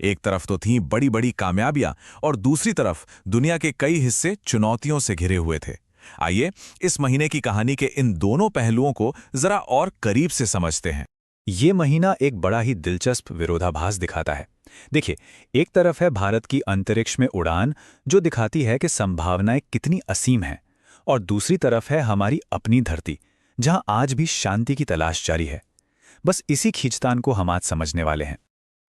S3: एक तरफ तो थीं बड़ी बड़ी कामयाबियां और दूसरी तरफ दुनिया के कई हिस्से चुनौतियों से घिरे हुए थे। आइए इस महीने की कहानी के इन दोनों पहलुओं को जरा और करीब से समझते हैं। ये महीना एक बड़ा ही दिलचस्प विरोधाभास दिखाता है। देखिए, एक तरफ है भारत की अंतरिक्ष में उड़ान, जो दिखाती है कि संभावनाएं कितनी असीम हैं, और दूसरी तरफ है हमारी अपनी धरती, जहां आज भी शांति की तलाश जारी है। बस इसी खींचतान को हम आज समझने वाले हैं।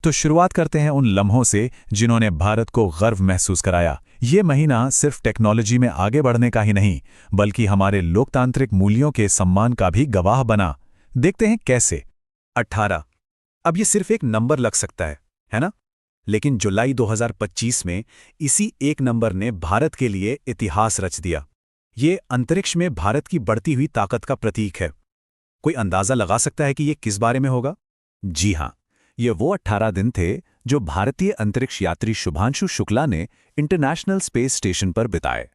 S3: तो शुरुआत करते हैं उन लम्हों से जिन्होंने भारत को गर्व महसूस कराया। ये महीना सिर्फ टेक्नोलॉजी में आगे बढ़ने का ही नहीं, बल्कि हमारे लोकतांत्रिक मूल्यों के सम्मान का भी गवाह बना। देखते हैं कैसे। 18। अब ये सिर्फ एक नंबर लग सकता है ना? लेकिन जुलाई 2025 में इसी एक नंबर ने भारत के लिए इतिहास रच दिया। ये अंतरिक्ष में भारत की बढ़ती हुई ताकत का प्रतीक है। कोई अंदाजा लगा सकता है कि ये किस बारे में होगा? जी हां, ये वो 18 दिन थे जो भारतीय अंतरिक्ष यात्री शुभांशु शुक्ला ने इंटरनेशनल स्पेस स्टेशन पर बिताए।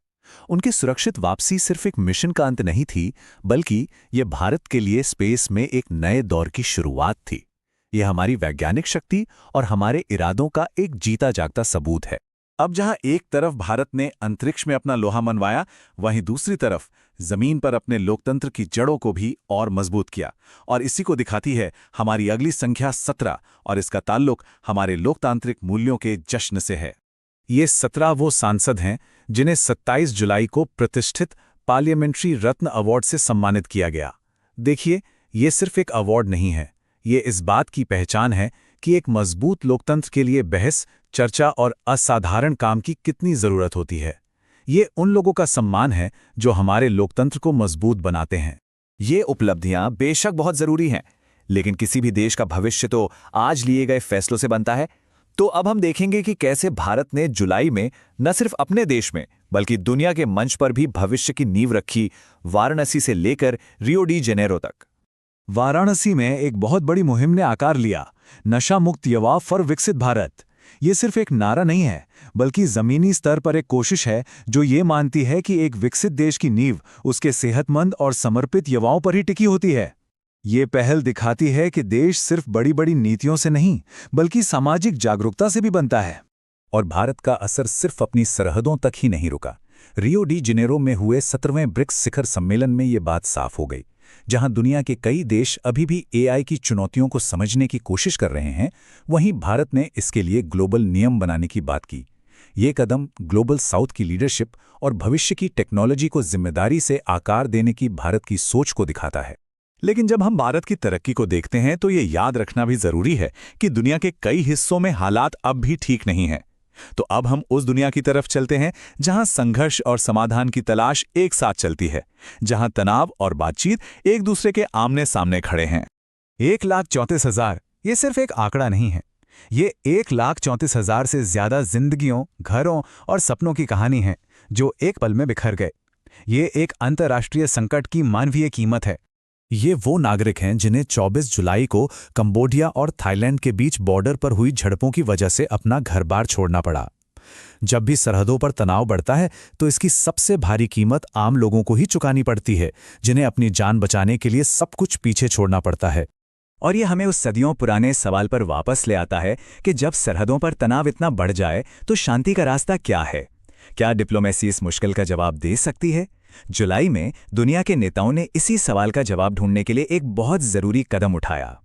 S3: उनकी सुरक्षित वापसी सिर्फ एक मिशन का अंत नहीं थी, बल्कि ये भारत के लिए स्पेस में एक नए दौर की शुरुआत थी। यह हमारी वैज्ञानिक शक्ति और हमारे इरादों का एक जीता जागता सबूत है। अब जहां एक तरफ भारत ने अंतरिक्ष में अपना लोहा मनवाया, वहीं दूसरी तरफ जमीन पर अपने लोकतंत्र की जड़ों को भी और मजबूत किया। और इसी को दिखाती है हमारी अगली संख्या 17, और इसका ताल्लुक हमारे लोकतांत्रिक मूल्यों के जश्न से है। ये 17 वो सांसद हैं जिन्हें 27 जुलाई को प्रतिष्ठित पार्लियामेंट्री रत्न अवार्ड से सम्मानित किया गया। देखिए, ये सिर्फ एक अवार्ड नहीं है, ये इस बात की पहचान है कि एक मजबूत लोकतंत्र के लिए बहस, चर्चा और असाधारण काम की कितनी जरूरत होती है। ये उन लोगों का सम्मान है जो हमारे लोकतंत्र को मजबूत बनाते हैं। ये उपलब्धियां बेशक बहुत जरूरी हैं, लेकिन किसी भी देश का भविष्य तो आज लिए गए फैसलों से बनता है। तो अब हम देखेंगे कि कैसे भारत ने जुलाई में न सिर्फ अपने देश में बल्कि दुनिया के मंच पर भी भविष्य की नींव रखी, वाराणसी से लेकर रियो डी जेनेरो तक। वाराणसी में एक बहुत बड़ी मुहिम ने आकार लिया, नशा मुक्त युवा फॉर विकसित भारत। ये सिर्फ एक नारा नहीं है, बल्कि जमीनी स्तर पर एक कोशिश है जो ये मानती है कि एक विकसित देश की नींव उसके सेहतमंद और समर्पित युवाओं पर ही टिकी होती है। ये पहल दिखाती है कि देश सिर्फ बड़ी बड़ी नीतियों से नहीं, बल्कि सामाजिक जागरूकता से भी बनता है। और भारत का असर सिर्फ अपनी सरहदों तक ही नहीं रुका। रियो डी जेनेरो में हुए 17वें ब्रिक्स शिखर सम्मेलन में ये बात साफ हो गई। जहां दुनिया के कई देश अभी भी एआई की चुनौतियों को समझने की कोशिश कर रहे हैं, वहीं भारत ने इसके लिए ग्लोबल नियम बनाने की बात की। ये कदम ग्लोबल साउथ की लीडरशिप और भविष्य की टेक्नोलॉजी को जिम्मेदारी से आकार देने की भारत की सोच को दिखाता है। लेकिन जब हम भारत की तरक्की को देखते हैं तो ये याद रखना भी जरूरी है कि दुनिया के कई हिस्सों में हालात अब भी ठीक नहीं हैं। तो अब हम उस दुनिया की तरफ चलते हैं जहां संघर्ष और समाधान की तलाश एक साथ चलती है, जहां तनाव और बातचीत एक दूसरे के आमने सामने खड़े हैं। 1,34,000 ये सिर्फ एक आंकड़ा नहीं है, ये 1,34,000 से ज्यादा जिंदगियों, घरों और सपनों की कहानी है जो एक पल में बिखर गए। ये एक अंतर्राष्ट्रीय संकट की मानवीय कीमत है। ये वो नागरिक हैं जिन्हें 24 जुलाई को कंबोडिया और थाईलैंड के बीच बॉर्डर पर हुई झड़पों की वजह से अपना घर-बार छोड़ना पड़ा। जब भी सरहदों पर तनाव बढ़ता है तो इसकी सबसे भारी कीमत आम लोगों को ही चुकानी पड़ती है, जिन्हें अपनी जान बचाने के लिए सब कुछ पीछे छोड़ना पड़ता है। और ये हमें उस सदियों पुराने सवाल पर वापस ले आता है कि जब सरहदों पर तनाव इतना बढ़ जाए तो शांति का रास्ता क्या है? क्या डिप्लोमेसी इस मुश्किल का जवाब दे सकती है? जुलाई में दुनिया के नेताओं ने इसी सवाल का जवाब ढूंढने के लिए एक बहुत जरूरी कदम उठाया।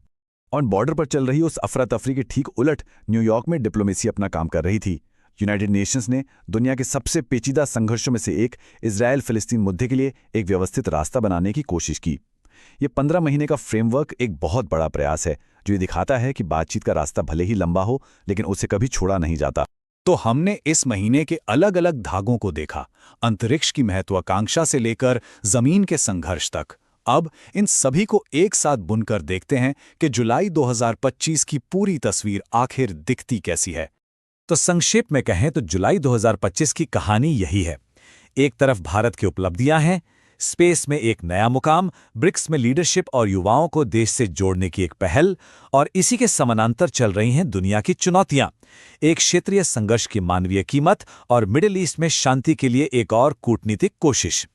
S4: और बॉर्डर पर चल रही उस अफरा तफरी के ठीक उलट न्यूयॉर्क में डिप्लोमेसी अपना काम कर रही थी। यूनाइटेड नेशंस ने दुनिया के सबसे पेचीदा संघर्षों में से एक इजरायल फिलिस्तीन मुद्दे के लिए एक व्यवस्थित रास्ता बनाने की कोशिश की। ये 15 महीने का फ्रेमवर्क एक बहुत बड़ा प्रयास है जो ये दिखाता है कि बातचीत का रास्ता भले ही लंबा हो, लेकिन उसे कभी छोड़ा नहीं जाता।
S3: तो हमने इस महीने के अलग अलग धागों को देखा, अंतरिक्ष की महत्वाकांक्षा से लेकर जमीन के संघर्ष तक। अब इन सभी को एक साथ बुनकर देखते हैं कि जुलाई 2025 की पूरी तस्वीर आखिर दिखती कैसी है। तो संक्षेप में कहें तो जुलाई 2025 की कहानी यही है। एक तरफ भारत की उपलब्धियां हैं, स्पेस में एक नया मुकाम, ब्रिक्स में लीडरशिप और युवाओं को देश से जोड़ने की एक पहल, और इसी के समानांतर चल रही हैं दुनिया की चुनौतियां, एक क्षेत्रीय संघर्ष की मानवीय कीमत और मिडिल ईस्ट में शांति के लिए एक और कूटनीतिक कोशिश।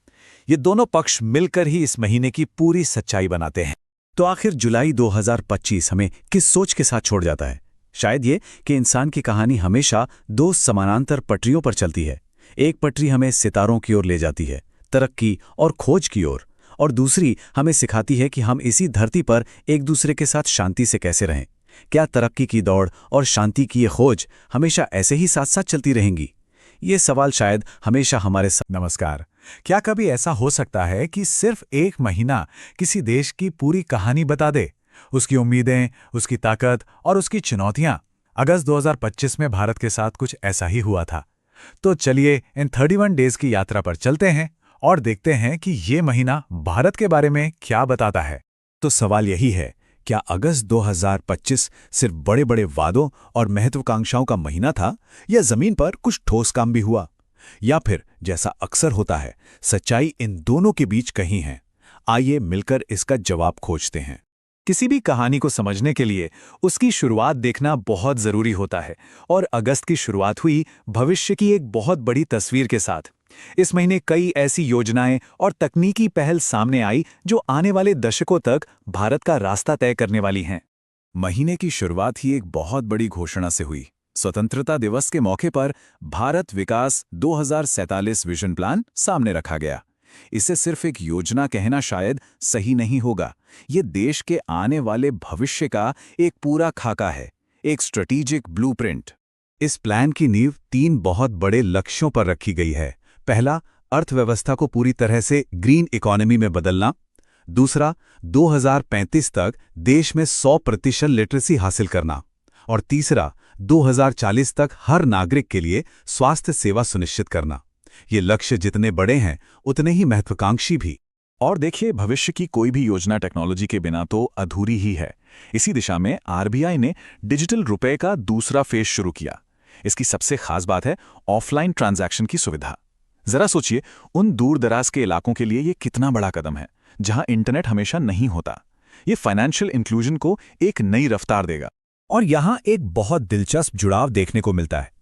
S3: ये दोनों पक्ष मिलकर ही इस महीने की पूरी सच्चाई बनाते हैं। तो आखिर जुलाई 2025 हमें किस सोच के साथ छोड़ जाता है? शायद ये कि इंसान की कहानी हमेशा दो समानांतर पटरियों पर चलती है। एक पटरी हमें सितारों की ओर ले जाती है, तरक्की और खोज की ओर, और दूसरी हमें सिखाती है कि हम इसी धरती पर एक दूसरे के साथ शांति से कैसे रहें। क्या तरक्की की दौड़ और शांति की ये खोज हमेशा ऐसे ही साथ साथ चलती रहेंगी? ये सवाल शायद हमेशा हमारे साथ।
S5: नमस्कार। क्या कभी ऐसा हो सकता है कि सिर्फ एक महीना किसी देश की पूरी कहानी बता दे, उसकी उम्मीदें, उसकी ताकत और उसकी चुनौतियां? अगस्त 2025 में भारत के साथ कुछ ऐसा ही हुआ था। तो चलिए इन 31 डेज की यात्रा पर चलते हैं और देखते हैं कि ये महीना भारत के बारे में क्या बताता है।
S3: तो सवाल यही है, क्या अगस्त 2025 सिर्फ बड़े बड़े वादों और महत्वाकांक्षाओं का महीना था, या जमीन पर कुछ ठोस काम भी हुआ? या फिर जैसा अक्सर होता है, सच्चाई इन दोनों के बीच कहीं है? आइए मिलकर इसका जवाब खोजते हैं। किसी भी कहानी को समझने के लिए उसकी शुरुआत देखना बहुत जरूरी होता है, और अगस्त की शुरुआत हुई भविष्य की एक बहुत बड़ी तस्वीर के साथ। इस महीने कई ऐसी योजनाएं और तकनीकी पहल सामने आई जो आने वाले दशकों तक भारत का रास्ता तय करने वाली हैं। महीने की शुरुआत ही एक बहुत बड़ी घोषणा से हुई। स्वतंत्रता दिवस के मौके पर भारत विकास 2047 विजन प्लान सामने रखा गया। इसे सिर्फ एक योजना कहना शायद सही नहीं होगा। ये देश के आने वाले भविष्य का एक पूरा खाका है, एक स्ट्रेटेजिक ब्लूप्रिंट। इस प्लान की नींव 3 बहुत बड़े लक्ष्यों पर रखी गई है। पहला, अर्थव्यवस्था को पूरी तरह से ग्रीन इकोनॉमी में बदलना। दूसरा, 2035 तक देश में 100% लिटरेसी हासिल करना। और तीसरा, 2040 तक हर नागरिक के लिए स्वास्थ्य सेवा सुनिश्चित करना। ये लक्ष्य जितने बड़े हैं उतने ही महत्वाकांक्षी भी। और देखिए, भविष्य की कोई भी योजना टेक्नोलॉजी के बिना तो अधूरी ही है। इसी दिशा में आरबीआई ने डिजिटल रुपए का दूसरा फेज शुरू किया। इसकी सबसे खास बात है ऑफलाइन ट्रांजैक्शन की सुविधा। जरा सोचिए, उन दूर दराज के इलाकों के लिए ये कितना बड़ा कदम है जहां इंटरनेट हमेशा नहीं होता। ये फाइनेंशियल इंक्लूजन को एक नई रफ्तार देगा।
S5: और यहाँ एक बहुत दिलचस्प जुड़ाव देखने को मिलता है।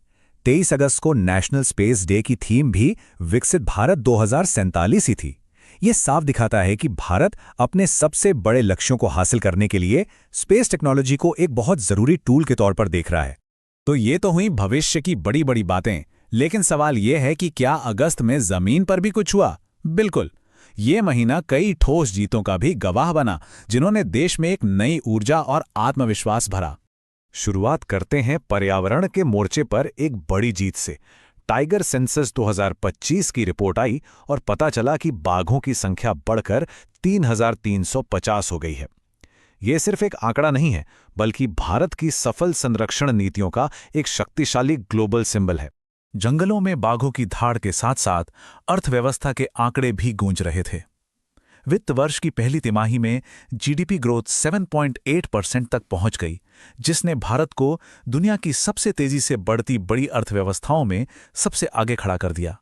S5: 23 अगस्त को नेशनल स्पेस डे की थीम भी विकसित भारत 2047 ही थी। ये साफ दिखाता है कि भारत अपने सबसे बड़े लक्ष्यों को हासिल करने के लिए स्पेस टेक्नोलॉजी को एक बहुत जरूरी टूल के तौर पर देख रहा है। तो ये तो हुई भविष्य की बड़ी बड़ी बातें, लेकिन सवाल ये है कि क्या अगस्त में जमीन पर भी कुछ हुआ? बिल्कुल। ये महीना कई ठोस जीतों का भी गवाह बना, जिन्होंने देश में एक नई ऊर्जा और आत्मविश्वास भरा। शुरुआत करते हैं पर्यावरण के मोर्चे पर एक बड़ी जीत से। टाइगर सेंसस 2025 की रिपोर्ट आई और पता चला कि बाघों की संख्या बढ़कर 3,350 हो गई है। ये सिर्फ एक आंकड़ा नहीं है, बल्कि भारत की सफल संरक्षण नीतियों का एक शक्तिशाली ग्लोबल सिंबल है। जंगलों में बाघों की धाड़ के साथ साथ अर्थव्यवस्था के आंकड़े भी गूंज रहे थे। वित्त वर्ष की पहली तिमाही में जीडीपी ग्रोथ 7.8% तक पहुंच गई, जिसने भारत को दुनिया की सबसे तेजी से बढ़ती बड़ी अर्थव्यवस्थाओं में सबसे आगे खड़ा कर दिया।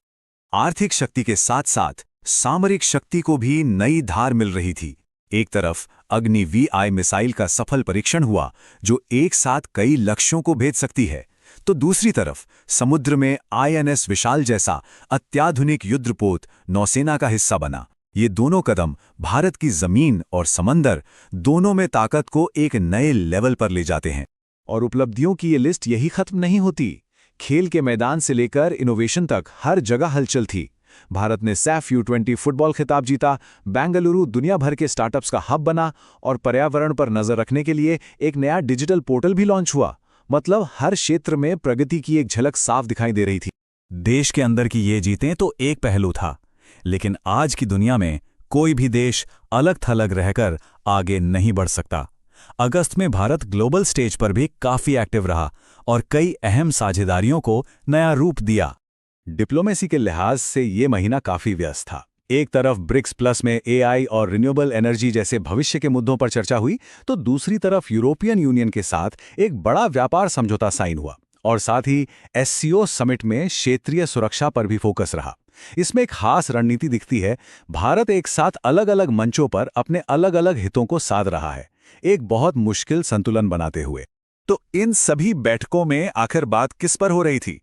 S3: आर्थिक शक्ति के साथ साथ सामरिक शक्ति को भी नई धार मिल रही थी। एक तरफ अग्नि वी मिसाइल का सफल परीक्षण हुआ, जो एक साथ कई लक्ष्यों को भेद सकती है, तो दूसरी तरफ समुद्र में INS विशाल जैसा अत्याधुनिक युद्धपोत नौसेना का हिस्सा बना। ये दोनों कदम भारत की जमीन और समंदर दोनों में ताकत को एक नए लेवल पर ले जाते हैं। और उपलब्धियों की ये लिस्ट यही खत्म नहीं होती। खेल के मैदान से लेकर इनोवेशन तक हर जगह हलचल थी। भारत ने सैफ U20 फुटबॉल खिताब जीता, बेंगलुरु दुनिया भर के स्टार्टअप्स का हब बना और पर्यावरण पर नजर रखने के लिए एक नया डिजिटल पोर्टल भी लॉन्च हुआ। मतलब हर क्षेत्र में प्रगति की एक झलक साफ दिखाई दे रही थी। देश के अंदर की ये जीतें तो एक पहलू था, लेकिन आज की दुनिया में कोई भी देश अलग थलग रहकर आगे नहीं बढ़ सकता। अगस्त में भारत ग्लोबल स्टेज पर भी काफी एक्टिव रहा और कई अहम साझेदारियों को नया रूप दिया। डिप्लोमेसी के लिहाज से ये महीना काफी व्यस्त था। एक तरफ ब्रिक्स प्लस में AI और रिन्यूएबल एनर्जी जैसे भविष्य के मुद्दों पर चर्चा हुई, तो दूसरी तरफ यूरोपियन यूनियन के साथ एक बड़ा व्यापार समझौता साइन हुआ और साथ ही SCO समिट में क्षेत्रीय सुरक्षा पर भी फोकस रहा। इसमें एक खास रणनीति दिखती है। भारत एक साथ अलग अलग मंचों पर अपने अलग अलग हितों को साध रहा है, एक बहुत मुश्किल संतुलन बनाते हुए। तो इन सभी बैठकों में आखिर बात किस पर हो रही थी?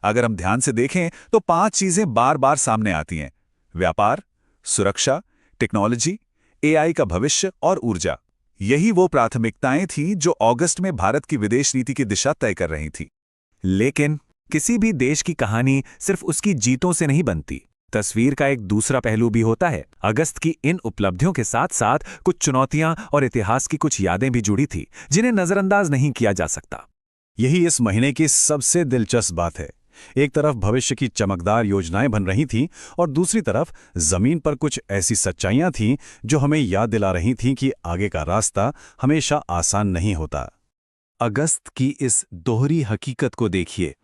S3: अगर हम ध्यान से देखें तो 5 चीजें बार बार सामने आती हैं: व्यापार, सुरक्षा, टेक्नोलॉजी, AI का भविष्य और ऊर्जा। यही वो प्राथमिकताएं थीं जो अगस्त में भारत की विदेश नीति की दिशा तय कर रही थीं। लेकिन किसी भी देश की कहानी सिर्फ उसकी जीतों से नहीं बनती। तस्वीर का एक दूसरा पहलू भी होता है। अगस्त की इन उपलब्धियों के साथ साथ कुछ चुनौतियां और इतिहास की कुछ यादें भी जुड़ी थी, जिन्हें नजरअंदाज नहीं किया जा सकता। यही इस महीने की सबसे दिलचस्प बात है। एक तरफ भविष्य की चमकदार योजनाएं बन रही थीं और दूसरी तरफ जमीन पर कुछ ऐसी सच्चाइयां थीं जो हमें याद दिला रही थीं कि आगे का रास्ता हमेशा आसान नहीं होता। अगस्त की इस दोहरी हकीकत को देखिए।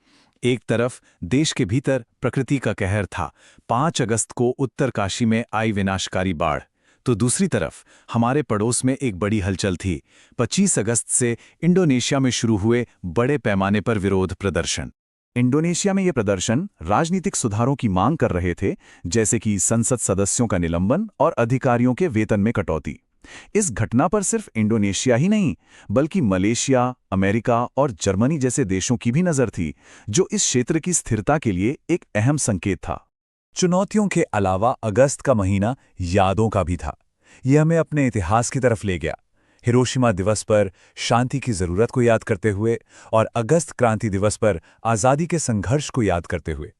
S3: एक तरफ देश के भीतर प्रकृति का कहर था। 5 अगस्त को उत्तरकाशी में आई विनाशकारी बाढ़, तो दूसरी तरफ हमारे पड़ोस में एक बड़ी हलचल थी। 25 अगस्त से इंडोनेशिया में शुरू हुए बड़े पैमाने पर विरोध प्रदर्शन। इंडोनेशिया में ये प्रदर्शन राजनीतिक सुधारों की मांग कर रहे थे, जैसे कि संसद सदस्यों का निलंबन और अधिकारियों के वेतन में कटौती। इस घटना पर सिर्फ इंडोनेशिया ही नहीं, बल्कि मलेशिया, अमेरिका और जर्मनी जैसे देशों की भी नजर थी, जो इस क्षेत्र की स्थिरता के लिए एक अहम संकेत था।
S5: चुनौतियों के अलावा अगस्त का महीना यादों का भी था। यह हमें अपने इतिहास की तरफ ले गया। हिरोशिमा दिवस पर शांति की जरूरत को याद करते हुए और अगस्त क्रांति दिवस पर आज़ादी के संघर्ष को याद करते हुए।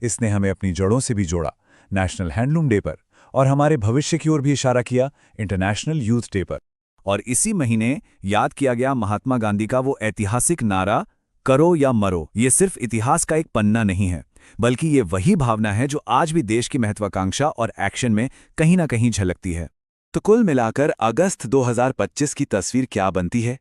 S5: इसने हमें अपनी जड़ों से भी जोड़ा, नेशनल हैंडलूम डे पर, और हमारे भविष्य की ओर भी इशारा किया, इंटरनेशनल यूथ डे पर।
S3: और इसी महीने याद किया गया महात्मा गांधी का वो ऐतिहासिक नारा, करो या मरो। ये सिर्फ इतिहास का एक पन्ना नहीं है, बल्कि ये वही भावना है जो आज भी देश की महत्वाकांक्षा और एक्शन में कहीं ना कहीं झलकती है। तो कुल मिलाकर अगस्त 2025 की तस्वीर क्या बनती है?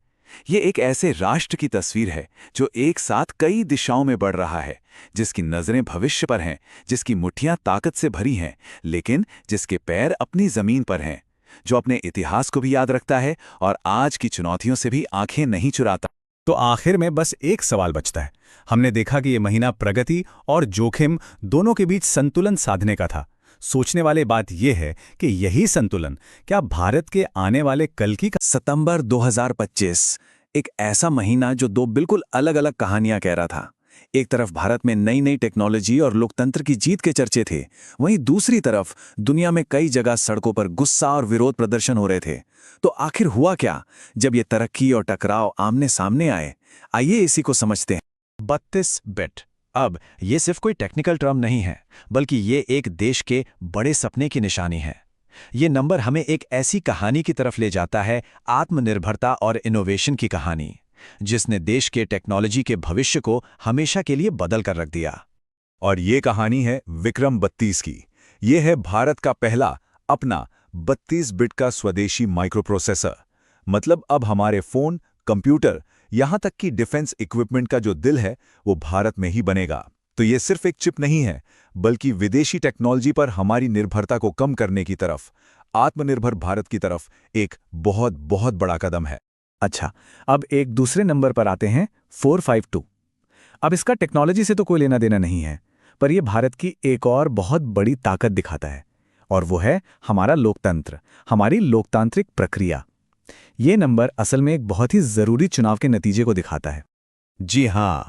S3: ये एक ऐसे राष्ट्र की तस्वीर है जो एक साथ कई दिशाओं में बढ़ रहा है, जिसकी नजरें भविष्य पर हैं, जिसकी मुट्ठियां ताकत से भरी हैं, लेकिन जिसके पैर अपनी जमीन पर हैं, जो अपने इतिहास को भी याद रखता है और आज की चुनौतियों से भी आंखें नहीं चुराता।
S5: तो आखिर में बस एक सवाल बचता है। हमने देखा कि ये महीना प्रगति और जोखिम दोनों के बीच संतुलन साधने का था। सोचने वाली बात यह है कि यही संतुलन क्या भारत के आने वाले कल की
S3: सितंबर 2025 एक ऐसा महीना जो दो बिल्कुल अलग अलग कहानियां कह रहा था। एक तरफ भारत में नई नई टेक्नोलॉजी और लोकतंत्र की जीत के चर्चे थे, वहीं दूसरी तरफ दुनिया में कई जगह सड़कों पर गुस्सा और विरोध प्रदर्शन हो रहे थे। तो आखिर हुआ क्या जब ये तरक्की और टकराव आमने सामने आए? आइए इसी को समझते हैं।
S4: 32 बिट। अब ये सिर्फ कोई टेक्निकल टर्म नहीं है, बल्कि ये एक देश के बड़े सपने की निशानी है। ये नंबर हमें एक ऐसी कहानी की तरफ ले जाता है, आत्मनिर्भरता और इनोवेशन की कहानी, जिसने देश के टेक्नोलॉजी के भविष्य को हमेशा के लिए बदल कर रख दिया।
S3: और ये कहानी है विक्रम 32 की। ये है भारत का पहला अपना 32 बिट का स्वदेशी माइक्रोप्रोसेसर। मतलब अब हमारे फोन, कंप्यूटर, यहां तक कि डिफेंस इक्विपमेंट का जो दिल है वो भारत में ही बनेगा। तो ये सिर्फ एक चिप नहीं है, बल्कि विदेशी टेक्नोलॉजी पर हमारी निर्भरता को कम करने की तरफ, आत्मनिर्भर भारत की तरफ एक बहुत बहुत बड़ा कदम है।
S5: अच्छा, अब एक दूसरे नंबर पर आते हैं, 452। अब इसका टेक्नोलॉजी से तो कोई लेना देना नहीं है, पर यह भारत की एक और बहुत बड़ी ताकत दिखाता है, और वो है हमारा लोकतंत्र, हमारी लोकतांत्रिक प्रक्रिया। ये नंबर असल में एक बहुत ही जरूरी चुनाव के नतीजे को दिखाता है।
S4: जी हां,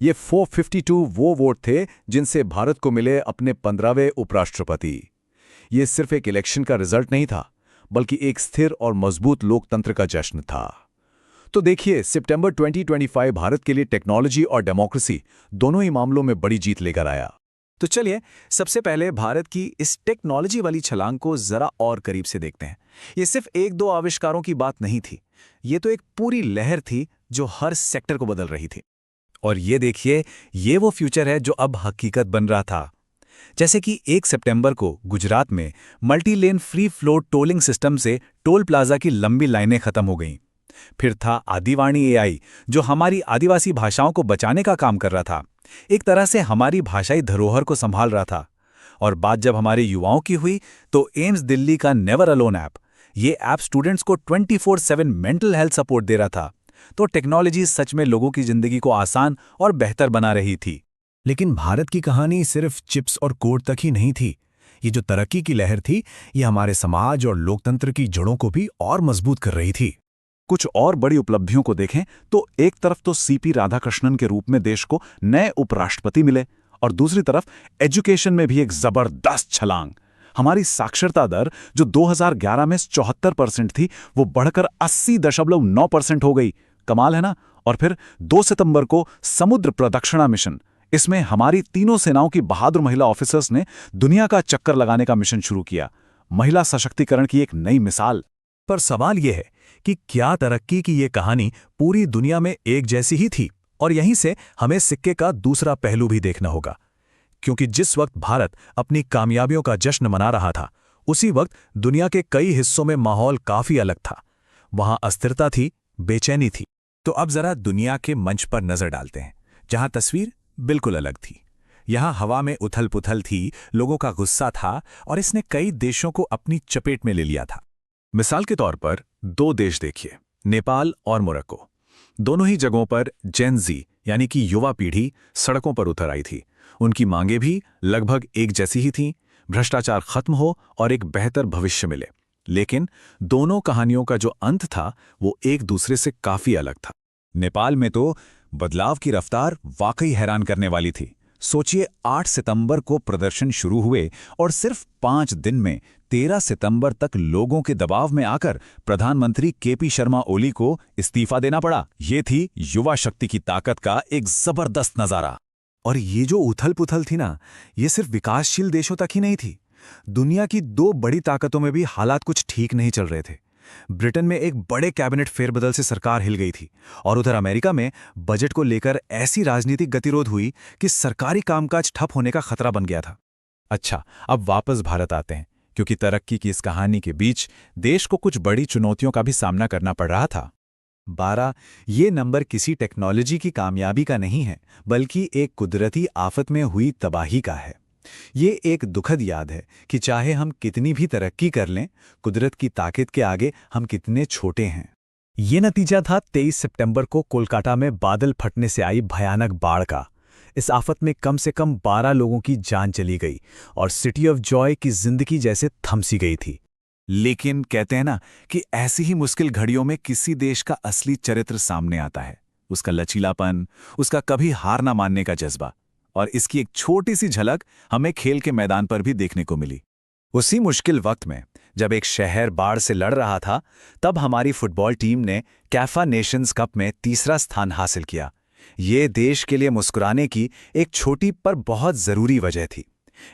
S4: ये 452 वो वोट थे जिनसे भारत को मिले अपने 15वें उपराष्ट्रपति। ये सिर्फ एक इलेक्शन का रिजल्ट नहीं था, बल्कि एक स्थिर और मजबूत लोकतंत्र का जश्न था। तो देखिए, सितंबर 2025 भारत के लिए टेक्नोलॉजी और डेमोक्रेसी दोनों ही मामलों में बड़ी जीत लेकर आया।
S3: तो चलिए सबसे पहले भारत की इस टेक्नोलॉजी वाली छलांग को जरा और करीब से देखते हैं। ये सिर्फ एक दो आविष्कारों की बात नहीं थी, ये तो एक पूरी लहर थी जो हर सेक्टर को बदल रही थी।
S5: और ये देखिए, ये वो फ्यूचर है जो अब हकीकत बन रहा था। जैसे कि 1 सितंबर को गुजरात में multi lane free flow tolling system से टोल प्लाजा की लंबी लाइनें खत्म हो गईं। फिर था आदिवाणी एआई, जो हमारी आदिवासी भाषाओं को बचाने का काम कर रहा था, एक तरह से हमारी भाषाई धरोहर को संभाल रहा था। और बात जब हमारे युवाओं की हुई तो एम्स दिल्ली का नेवर अलोन ऐप, ये ऐप स्टूडेंट्स को 24/7 मेंटल हेल्थ सपोर्ट दे रहा था। तो टेक्नोलॉजी सच में लोगों की जिंदगी को आसान और बेहतर बना रही थी। लेकिन भारत की कहानी सिर्फ चिप्स और कोड तक ही नहीं थी। ये जो तरक्की की लहर थी, ये हमारे समाज और लोकतंत्र की जड़ों को भी और मजबूत कर रही थी।
S4: कुछ और बड़ी उपलब्धियों को देखें तो एक तरफ तो सीपी राधाकृष्णन के रूप में देश को नए उपराष्ट्रपति मिले, और दूसरी तरफ एजुकेशन में भी एक जबरदस्त छलांग। हमारी साक्षरता दर जो 2011 में 74% थी, वो बढ़कर 80.9% हो गई। कमाल है ना। और फिर 2 सितंबर को समुद्र प्रदक्षिणा मिशन, इसमें हमारी तीनों सेनाओं की बहादुर महिला ऑफिसर्स ने दुनिया का चक्कर लगाने का मिशन शुरू किया। महिला सशक्तिकरण की एक नई मिसाल।
S5: पर सवाल यह है कि क्या तरक्की की ये कहानी पूरी दुनिया में एक जैसी ही थी? और यहीं से हमें सिक्के का दूसरा पहलू भी देखना होगा, क्योंकि जिस वक्त भारत अपनी कामयाबियों का जश्न मना रहा था, उसी वक्त दुनिया के कई हिस्सों में माहौल काफी अलग था। वहां अस्थिरता थी, बेचैनी थी। तो अब जरा दुनिया के मंच पर नजर डालते हैं, जहां तस्वीर बिल्कुल अलग थी। यहां हवा में उथल पुथल थी, लोगों का गुस्सा था, और इसने कई देशों को अपनी चपेट में ले लिया था।
S3: मिसाल के तौर पर 2 देश देखिए, नेपाल और मोरक्को। दोनों ही जगहों पर जेन ज़ी यानी कि युवा पीढ़ी सड़कों पर उतर आई थी। उनकी मांगें भी लगभग एक जैसी ही थीं, भ्रष्टाचार खत्म हो और एक बेहतर भविष्य मिले। लेकिन दोनों कहानियों का जो अंत था वो एक दूसरे से काफी अलग था। नेपाल में तो बदलाव की रफ्तार वाकई हैरान करने वाली थी। सोचिए 8 सितंबर को प्रदर्शन शुरू हुए और सिर्फ 5 दिन में 13 सितंबर तक लोगों के दबाव में आकर प्रधानमंत्री केपी शर्मा ओली को इस्तीफा देना पड़ा। ये थी युवा शक्ति की ताकत का एक जबरदस्त नजारा।
S5: और ये जो उथल-पुथल थी ना, ये सिर्फ विकासशील देशों तक ही नहीं थी। दुनिया की 2 बड़ी ताकतों में भी हालात कुछ ठीक नहीं चल रहे थे। ब्रिटेन में एक बड़े कैबिनेट फेरबदल से सरकार हिल गई थी और उधर अमेरिका में बजट को लेकर ऐसी राजनीतिक गतिरोध हुई कि सरकारी कामकाज ठप होने का खतरा बन गया था।
S3: अच्छा, अब वापस भारत आते हैं, क्योंकि तरक्की की इस कहानी के बीच देश को कुछ बड़ी चुनौतियों का भी सामना करना पड़ रहा था।
S5: 12 ये नंबर किसी टेक्नोलॉजी की कामयाबी का नहीं है, बल्कि एक कुदरती आफत में हुई तबाही का है। ये एक दुखद याद है कि चाहे हम कितनी भी तरक्की कर लें, कुदरत की ताकत के आगे हम कितने छोटे हैं। ये नतीजा था 23 सितंबर को कोलकाता में बादल फटने से आई भयानक बाढ़ का। इस आफत में कम से कम 12 लोगों की जान चली गई और सिटी ऑफ जॉय की जिंदगी जैसे थमसी गई थी।
S3: लेकिन कहते हैं ना कि ऐसी ही मुश्किल घड़ियों में किसी देश का असली चरित्र सामने आता है, उसका लचीलापन, उसका कभी हार ना मानने का जज्बा। और इसकी एक छोटी सी झलक हमें खेल के मैदान पर भी देखने को मिली।
S5: उसी मुश्किल वक्त में जब एक शहर बाढ़ से लड़ रहा था, तब हमारी फुटबॉल टीम ने कैफा नेशंस कप में 3रा स्थान हासिल किया। ये देश के लिए मुस्कुराने की एक छोटी पर बहुत जरूरी वजह थी।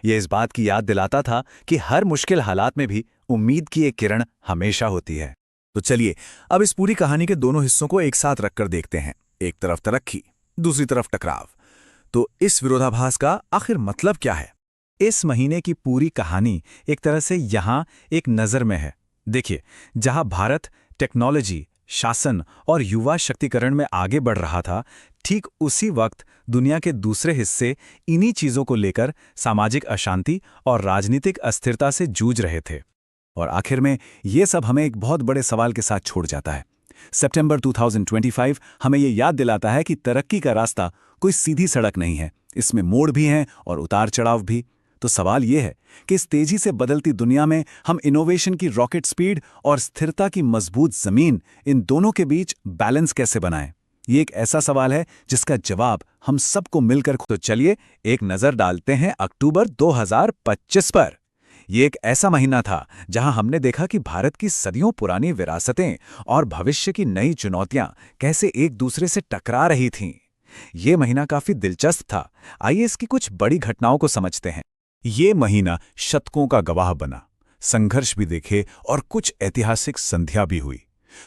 S5: ये इस बात की याद दिलाता था कि हर मुश्किल हालात में भी उम्मीद की एक किरण हमेशा होती है।
S3: तो चलिए अब इस पूरी कहानी के दोनों हिस्सों को एक साथ रखकर देखते हैं। एक तरफ तरक्की, दूसरी तरफ टकराव। तो इस विरोधाभास का आखिर मतलब क्या है? इस महीने की पूरी कहानी एक तरह से यहाँ एक नज़र में है। देखिए, जहाँ भारत टेक्नोलॉजी, शासन और युवा शक्तिकरण में आगे बढ़ रहा था, ठीक उसी वक्त दुनिया के दूसरे हिस्से इन्हीं चीज़ों को लेकर सामाजिक अशांति और राजनीतिक अस्थिरता से जूझ रहे थे। और आखिर में ये सब हमें एक बहुत बड़े सवाल के साथ छोड़ जाता है। सितंबर 2025 हमें ये याद दिलाता है कि तरक्की का रास्ता कोई सीधी सड़क नहीं है, इसमें मोड़ भी हैं और उतार चढ़ाव भी। तो सवाल ये है कि इस तेजी से बदलती दुनिया में हम इनोवेशन की रॉकेट स्पीड और स्थिरता की मजबूत जमीन, इन दोनों के बीच बैलेंस कैसे बनाएं? ये एक ऐसा सवाल है जिसका जवाब हम सबको मिलकर। तो चलिए एक नज़र डालते हैं अक्टूबर 2025 पर। ये एक ऐसा महीना था जहां हमने देखा कि भारत की सदियों पुरानी विरासतें और भविष्य की नई चुनौतियां कैसे एक दूसरे से टकरा रही थीं। ये महीना काफी दिलचस्प था। आइए इसकी कुछ बड़ी घटनाओं को समझते हैं। ये महीना शतकों का गवाह बना, संघर्ष भी देखे और कुछ ऐतिहासिक संध्या भी हुई।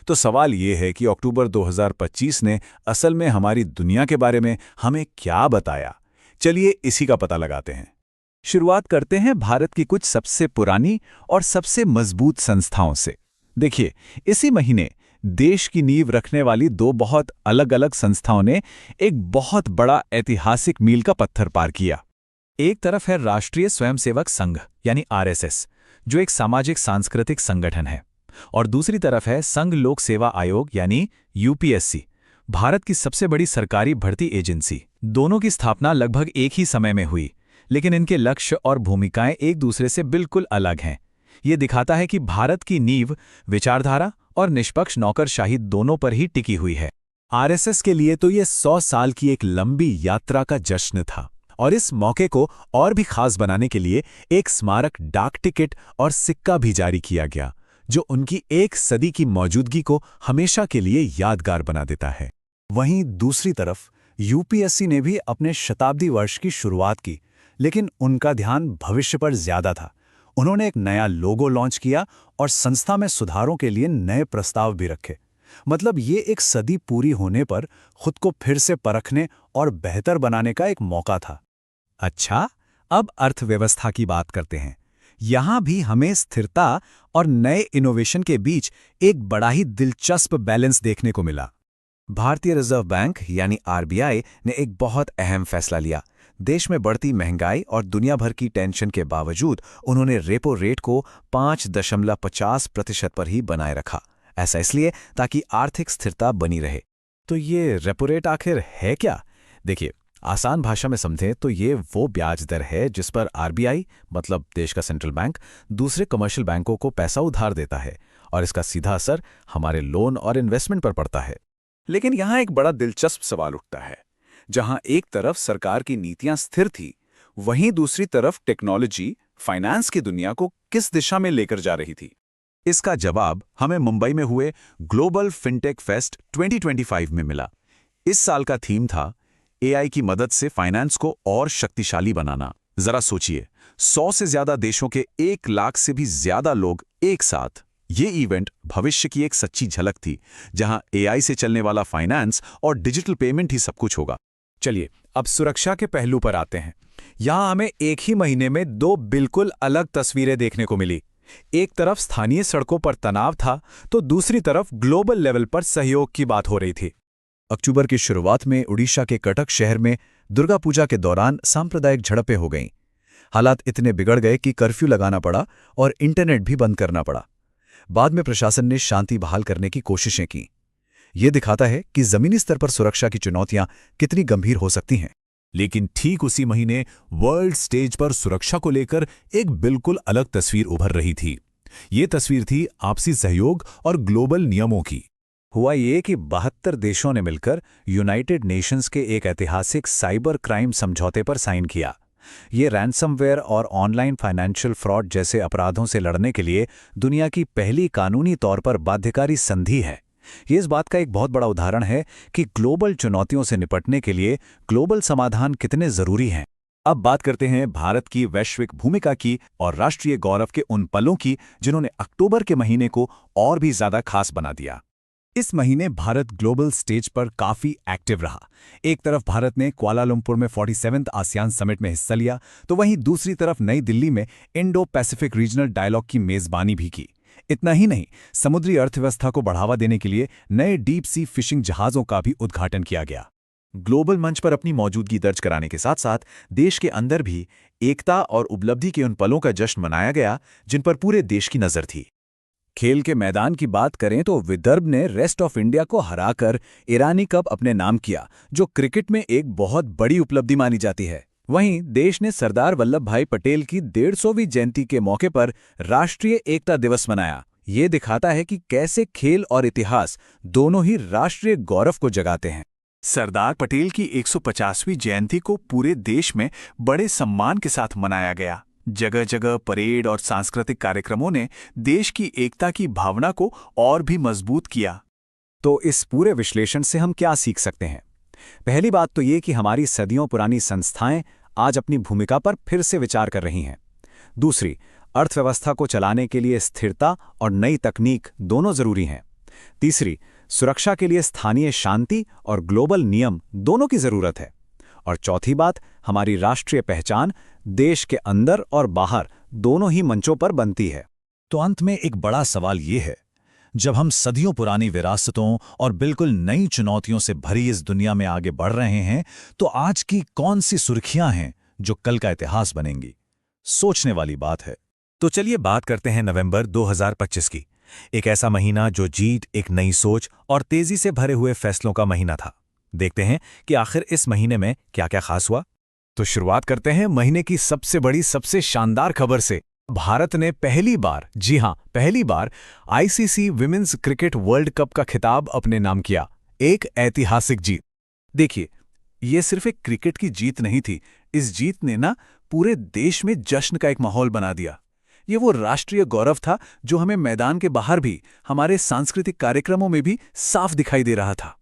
S3: तो सवाल ये है कि अक्टूबर 2025 ने असल में हमारी दुनिया के बारे में हमें क्या बताया? चलिए इसी का पता लगाते हैं। शुरुआत करते हैं भारत की कुछ सबसे पुरानी और सबसे मजबूत संस्थाओं से। देखिए, इसी महीने देश की नींव रखने वाली 2 बहुत अलग-अलग संस्थाओं ने एक बहुत बड़ा ऐतिहासिक मील का पत्थर पार किया। एक तरफ है राष्ट्रीय स्वयंसेवक संघ यानी आरएसएस, जो एक सामाजिक सांस्कृतिक संगठन है, और दूसरी तरफ है संघ लोक सेवा आयोग यानी यूपीएससी, भारत की सबसे बड़ी सरकारी भर्ती एजेंसी। दोनों की स्थापना लगभग एक ही समय में हुई, लेकिन इनके लक्ष्य और भूमिकाएं एक दूसरे से बिल्कुल अलग हैं। ये दिखाता है कि भारत की नींव विचारधारा और निष्पक्ष नौकरशाही दोनों पर ही टिकी हुई है। आरएसएस के लिए तो ये 100 साल की एक लंबी यात्रा का जश्न था, और इस मौके को और भी खास बनाने के लिए एक स्मारक डाक टिकट और सिक्का भी जारी किया गया, जो उनकी 1 सदी की मौजूदगी को हमेशा के लिए यादगार बना देता है।
S5: वहीं दूसरी तरफ यूपीएससी ने भी अपने शताब्दी वर्ष की शुरुआत की, लेकिन उनका ध्यान भविष्य पर ज्यादा था। उन्होंने एक नया लोगो लॉन्च किया और संस्था में सुधारों के लिए नए प्रस्ताव भी रखे। मतलब ये एक सदी पूरी होने पर खुद को फिर से परखने और बेहतर बनाने का एक मौका था।
S3: अच्छा, अब अर्थव्यवस्था की बात करते हैं। यहां भी हमें स्थिरता और नए इनोवेशन के बीच एक बड़ा ही दिलचस्प बैलेंस देखने को मिला।
S4: भारतीय रिजर्व बैंक यानी आरबीआई ने एक बहुत अहम फैसला लिया। देश में बढ़ती महंगाई और दुनिया भर की टेंशन के बावजूद उन्होंने रेपो रेट को 5.50% पर ही बनाए रखा। ऐसा इसलिए ताकि आर्थिक स्थिरता बनी रहे। तो ये रेपो रेट आखिर है क्या? देखिए, आसान भाषा में समझें तो ये वो ब्याज दर है जिस पर आरबीआई, मतलब देश का सेंट्रल बैंक, दूसरे कमर्शियल बैंकों को पैसा उधार देता है, और इसका सीधा असर हमारे लोन और इन्वेस्टमेंट पर पड़ता है। लेकिन यहाँ एक बड़ा दिलचस्प सवाल उठता है।
S3: जहां एक तरफ सरकार की नीतियां स्थिर थी, वहीं दूसरी तरफ टेक्नोलॉजी, फाइनेंस की दुनिया को किस दिशा में लेकर जा रही थी।
S4: इसका जवाब हमें मुंबई में हुए ग्लोबल फिनटेक फेस्ट 2025 में मिला। इस साल का थीम था एआई की मदद से फाइनेंस को और शक्तिशाली बनाना। जरा सोचिए, 100 से ज्यादा देशों के 1 लाख से भी ज्यादा लोग एक साथ। ये इवेंट भविष्य की एक सच्ची झलक थी, जहां एआई से चलने वाला फाइनेंस और डिजिटल पेमेंट ही सब कुछ होगा।
S3: चलिए अब सुरक्षा के पहलू पर आते हैं। यहां हमें एक ही महीने में 2 बिल्कुल अलग तस्वीरें देखने को मिली। एक तरफ स्थानीय सड़कों पर तनाव था, तो दूसरी तरफ ग्लोबल लेवल पर सहयोग की बात हो रही थी।
S5: अक्टूबर की शुरुआत में उड़ीसा के कटक शहर में दुर्गा पूजा के दौरान सांप्रदायिक झड़पें हो गईं। हालात इतने बिगड़ गए कि कर्फ्यू लगाना पड़ा और इंटरनेट भी बंद करना पड़ा। बाद में प्रशासन ने शांति बहाल करने की कोशिशें की। ये दिखाता है कि जमीनी स्तर पर सुरक्षा की चुनौतियां कितनी गंभीर हो सकती हैं।
S3: लेकिन ठीक उसी महीने वर्ल्ड स्टेज पर सुरक्षा को लेकर एक बिल्कुल अलग तस्वीर उभर रही थी। ये तस्वीर थी आपसी सहयोग और ग्लोबल नियमों की। हुआ ये कि 72 देशों ने मिलकर यूनाइटेड नेशंस के एक ऐतिहासिक साइबर क्राइम समझौते पर साइन किया। ये रैंसमवेयर और ऑनलाइन फाइनेंशियल फ्रॉड जैसे अपराधों से लड़ने के लिए दुनिया की पहली कानूनी तौर पर बाध्यकारी संधि है। ये इस बात का एक बहुत बड़ा उदाहरण है कि ग्लोबल चुनौतियों से निपटने के लिए ग्लोबल समाधान कितने जरूरी हैं। अब बात करते हैं भारत की वैश्विक भूमिका की और राष्ट्रीय गौरव के उन पलों की जिन्होंने अक्टूबर के महीने को और भी ज्यादा खास बना दिया। इस महीने भारत ग्लोबल स्टेज पर काफी एक्टिव रहा। एक तरफ भारत ने कुआलालंपुर में 47th आसियान समिट में हिस्सा लिया, तो वहीं दूसरी तरफ नई दिल्ली में इंडो पैसिफिक रीजनल डायलॉग की मेजबानी भी की। इतना ही नहीं, समुद्री अर्थव्यवस्था को बढ़ावा देने के लिए नए डीप सी फिशिंग जहाजों का भी उद्घाटन किया गया। ग्लोबल मंच पर अपनी मौजूदगी दर्ज कराने के साथ साथ देश के अंदर भी एकता और उपलब्धि के उन पलों का जश्न मनाया गया जिन पर पूरे देश की नजर थी। खेल के मैदान की बात करें तो विदर्भ ने रेस्ट ऑफ इंडिया को हराकर ईरानी कप अपने नाम किया, जो क्रिकेट में एक बहुत बड़ी उपलब्धि मानी जाती है। वहीं देश ने सरदार वल्लभ भाई पटेल की 150वीं जयंती के मौके पर राष्ट्रीय एकता दिवस मनाया। ये दिखाता है कि कैसे खेल और इतिहास दोनों ही राष्ट्रीय गौरव को जगाते हैं। सरदार पटेल की 150वीं जयंती को पूरे देश में बड़े सम्मान के साथ मनाया गया। जगह जगह परेड और सांस्कृतिक कार्यक्रमों ने देश की एकता की भावना को और भी मजबूत किया। तो इस पूरे विश्लेषण से हम क्या सीख सकते हैं? पहली बात तो ये कि हमारी सदियों पुरानी संस्थाएं आज अपनी भूमिका पर फिर से विचार कर रही हैं। दूसरी, अर्थव्यवस्था को चलाने के लिए स्थिरता और नई तकनीक दोनों जरूरी हैं। तीसरी, सुरक्षा के लिए स्थानीय शांति और ग्लोबल नियम दोनों की जरूरत है। और चौथी बात, हमारी राष्ट्रीय पहचान देश के अंदर और बाहर दोनों ही मंचों पर बनती है।
S5: तो अंत में एक बड़ा सवाल ये है, जब हम सदियों पुरानी विरासतों और बिल्कुल नई चुनौतियों से भरी इस दुनिया में आगे बढ़ रहे हैं, तो आज की कौन सी सुर्खियां हैं जो कल का इतिहास बनेंगी? सोचने वाली बात है। तो चलिए बात करते हैं नवंबर 2025 की। एक ऐसा महीना जो जीत, एक नई सोच और तेजी से भरे हुए फैसलों का महीना था। देखते हैं कि आखिर इस महीने में क्या क्या खास हुआ। तो शुरुआत करते हैं महीने की सबसे बड़ी, सबसे शानदार खबर से। भारत ने पहली बार, जी हां पहली बार, ICC women's cricket world cup का खिताब अपने नाम किया। एक ऐतिहासिक जीत। देखिए, ये सिर्फ एक क्रिकेट की जीत नहीं थी। इस जीत ने ना पूरे देश में जश्न का एक माहौल बना दिया। ये वो राष्ट्रीय गौरव था जो हमें मैदान के बाहर भी, हमारे सांस्कृतिक कार्यक्रमों में भी साफ दिखाई दे रहा था।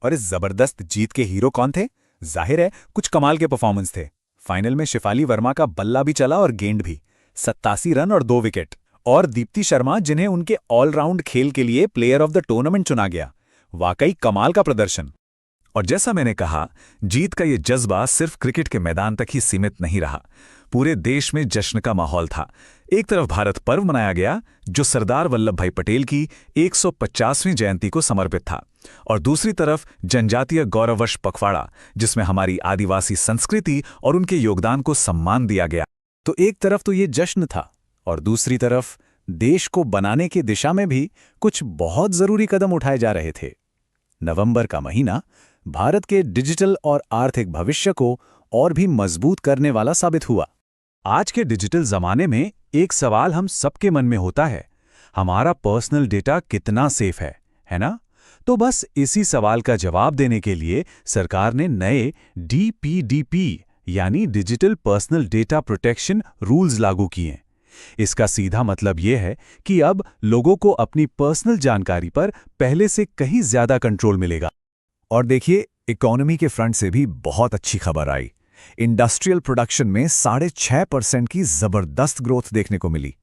S5: और इस जबरदस्त जीत के हीरो कौन थे? जाहिर है कुछ कमाल के परफॉर्मेंस थे। फाइनल में शेफाली वर्मा का बल्ला भी चला और गेंद भी। 87 रन और 2 विकेट। और दीप्ति शर्मा, जिन्हें उनके ऑलराउंड खेल के लिए प्लेयर ऑफ द टूर्नामेंट चुना गया। वाकई कमाल का प्रदर्शन। और जैसा मैंने कहा, जीत का ये जज्बा सिर्फ क्रिकेट के मैदान तक ही सीमित नहीं रहा। पूरे देश में जश्न का माहौल था। एक तरफ भारत पर्व मनाया गया जो सरदार वल्लभ भाई पटेल की 150वीं जयंती को समर्पित था, और दूसरी तरफ जनजातीय गौरववर्ष पखवाड़ा, जिसमें हमारी आदिवासी संस्कृति और उनके योगदान को सम्मान दिया गया। तो एक तरफ तो ये जश्न था, और दूसरी तरफ देश को बनाने की दिशा में भी कुछ बहुत जरूरी कदम उठाए जा रहे थे। नवंबर का महीना भारत के डिजिटल और आर्थिक भविष्य को और भी मजबूत करने वाला साबित हुआ। आज के डिजिटल जमाने में एक सवाल हम सबके मन में होता है, हमारा पर्सनल डेटा कितना सेफ है ना? तो बस इसी सवाल का जवाब देने के लिए सरकार ने नए DPDP यानी digital personal data protection rules लागू किए। इसका सीधा मतलब यह है कि अब लोगों को अपनी पर्सनल जानकारी पर पहले से कहीं ज्यादा कंट्रोल मिलेगा।
S4: और देखिए, इकोनॉमी के फ्रंट से भी बहुत अच्छी खबर आई। इंडस्ट्रियल प्रोडक्शन में 6.5% की जबरदस्त ग्रोथ देखने को मिली।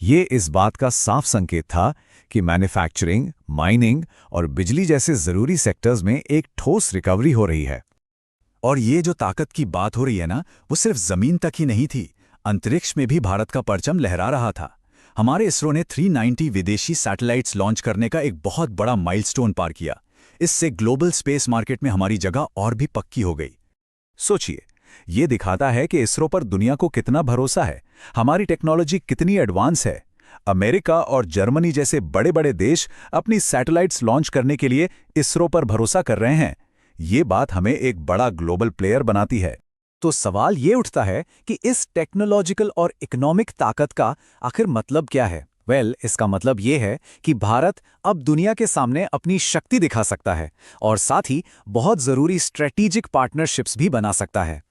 S4: ये इस बात का साफ संकेत था कि मैन्युफैक्चरिंग, माइनिंग और बिजली जैसे जरूरी सेक्टर्स में एक ठोस रिकवरी हो रही है।
S3: और ये जो ताकत की बात हो रही है ना, वो सिर्फ जमीन तक ही नहीं थी, अंतरिक्ष में भी भारत का परचम लहरा रहा था। हमारे इसरो ने 390 विदेशी सैटेलाइट्स लॉन्च करने का एक बहुत बड़ा माइलस्टोन पार किया। इससे ग्लोबल स्पेस मार्केट में हमारी जगह और भी पक्की हो गई।
S5: सोचिए, ये दिखाता है कि इसरो पर दुनिया को कितना भरोसा है, हमारी टेक्नोलॉजी कितनी एडवांस है। अमेरिका और जर्मनी जैसे बड़े बड़े देश अपनी सैटेलाइट्स लॉन्च करने के लिए इसरो पर भरोसा कर रहे हैं। ये बात हमें एक बड़ा ग्लोबल प्लेयर बनाती है। तो सवाल ये उठता है कि इस टेक्नोलॉजिकल और इकोनॉमिक ताकत का आखिर मतलब क्या है? इसका मतलब ये है कि भारत अब दुनिया के सामने अपनी शक्ति दिखा सकता है और साथ ही बहुत जरूरी स्ट्रेटेजिक पार्टनरशिप्स भी बना सकता है।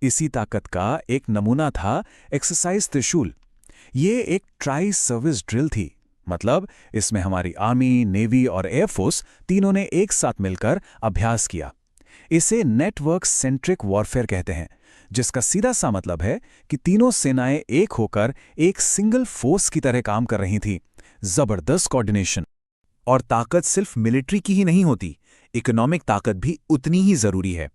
S5: इसी ताकत का एक नमूना था एक्सरसाइज त्रिशूल। ये एक ट्राई सर्विस ड्रिल थी, मतलब इसमें हमारी आर्मी, नेवी और एयरफोर्स तीनों ने एक साथ मिलकर अभ्यास किया। इसे नेटवर्क सेंट्रिक वॉरफेयर कहते हैं, जिसका सीधा सा मतलब है कि तीनों सेनाएं एक होकर एक सिंगल फोर्स की तरह काम कर रही थीं। जबरदस्त कोऑर्डिनेशन। और ताकत सिर्फ मिलिट्री की ही नहीं होती, इकोनॉमिक ताकत भी उतनी ही जरूरी है।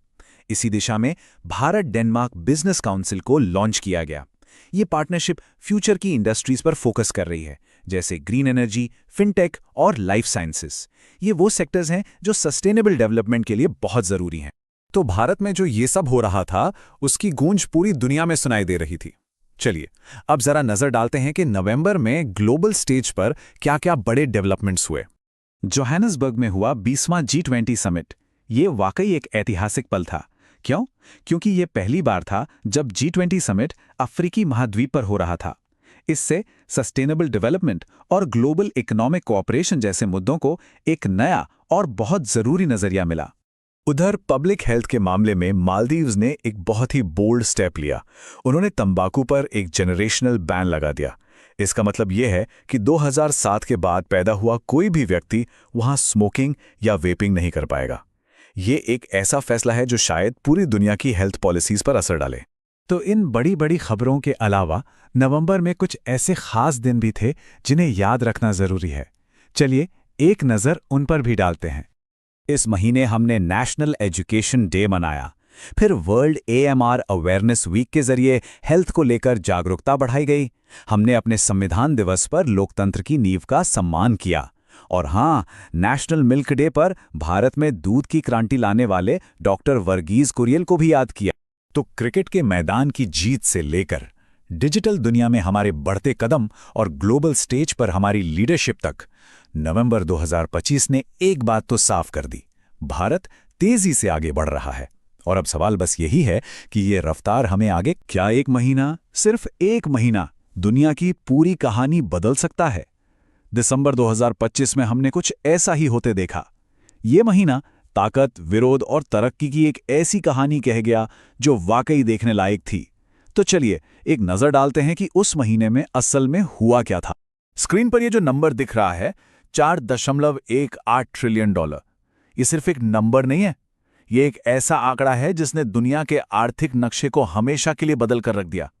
S5: इसी दिशा में भारत डेनमार्क बिजनेस काउंसिल को लॉन्च किया गया। ये पार्टनरशिप फ्यूचर की इंडस्ट्रीज पर फोकस कर रही है, जैसे ग्रीन एनर्जी, फिनटेक और लाइफ साइंसेस। ये वो सेक्टर्स हैं जो सस्टेनेबल डेवलपमेंट के लिए बहुत जरूरी हैं। तो भारत में जो ये सब हो रहा था, उसकी गूंज पूरी दुनिया में सुनाई दे रही थी। चलिए, अब जरा नजर डालते हैं कि नवंबर में ग्लोबल स्टेज पर क्या-क्या बड़े डेवलपमेंट्स हुए। जोहानिसबर्ग में हुआ 20वां G20 समिट। ये वाकई एक ऐतिहासिक पल था। क्यों? क्योंकि ये पहली बार था जब G20 समिट अफ्रीकी महाद्वीप पर हो रहा था। इससे सस्टेनेबल डेवलपमेंट और ग्लोबल इकोनॉमिक कोऑपरेशन जैसे मुद्दों को एक नया और बहुत जरूरी नजरिया मिला। उधर पब्लिक हेल्थ के मामले में मालदीव्स ने एक बहुत ही बोल्ड स्टेप लिया। उन्होंने तंबाकू पर एक जनरेशनल बैन लगा दिया। इसका मतलब यह है कि 2007 के बाद पैदा हुआ कोई भी व्यक्ति वहां स्मोकिंग या वेपिंग नहीं कर पाएगा। ये एक ऐसा फैसला है जो शायद पूरी दुनिया की हेल्थ पॉलिसीज पर असर डाले। तो इन बड़ी बड़ी खबरों के अलावा नवंबर में कुछ ऐसे खास दिन भी थे जिन्हें याद रखना जरूरी है। चलिए, एक नज़र उन पर भी डालते हैं। इस महीने हमने नेशनल एजुकेशन डे मनाया। फिर वर्ल्ड AMR अवेयरनेस वीक के जरिए हेल्थ को लेकर जागरूकता बढ़ाई गई। हमने अपने संविधान दिवस पर लोकतंत्र की नींव का सम्मान किया। और हाँ, नेशनल मिल्क डे पर भारत में दूध की क्रांति लाने वाले डॉक्टर वर्गीज कुरियन को भी याद किया। तो क्रिकेट के मैदान की जीत से लेकर डिजिटल दुनिया में हमारे बढ़ते कदम और ग्लोबल स्टेज पर हमारी लीडरशिप तक, नवंबर 2025 ने एक बात तो साफ कर दी: भारत तेजी से आगे बढ़ रहा है। और अब सवाल बस यही है कि ये रफ्तार हमें आगे क्या एक महीना, सिर्फ एक महीना, दुनिया की पूरी कहानी बदल सकता है। दिसंबर 2025 में हमने कुछ ऐसा ही होते देखा। ये महीना ताकत, विरोध और तरक्की की एक ऐसी कहानी कह गया जो वाकई देखने लायक थी। तो चलिए एक नजर डालते हैं कि उस महीने में असल में हुआ क्या था। स्क्रीन पर ये जो नंबर दिख रहा है, $4.18 ट्रिलियन, ये सिर्फ एक नंबर नहीं है। ये एक ऐसा आंकड़ा है जिसने दुनिया के आर्थिक नक्शे को हमेशा के लिए बदल कर रख दिया।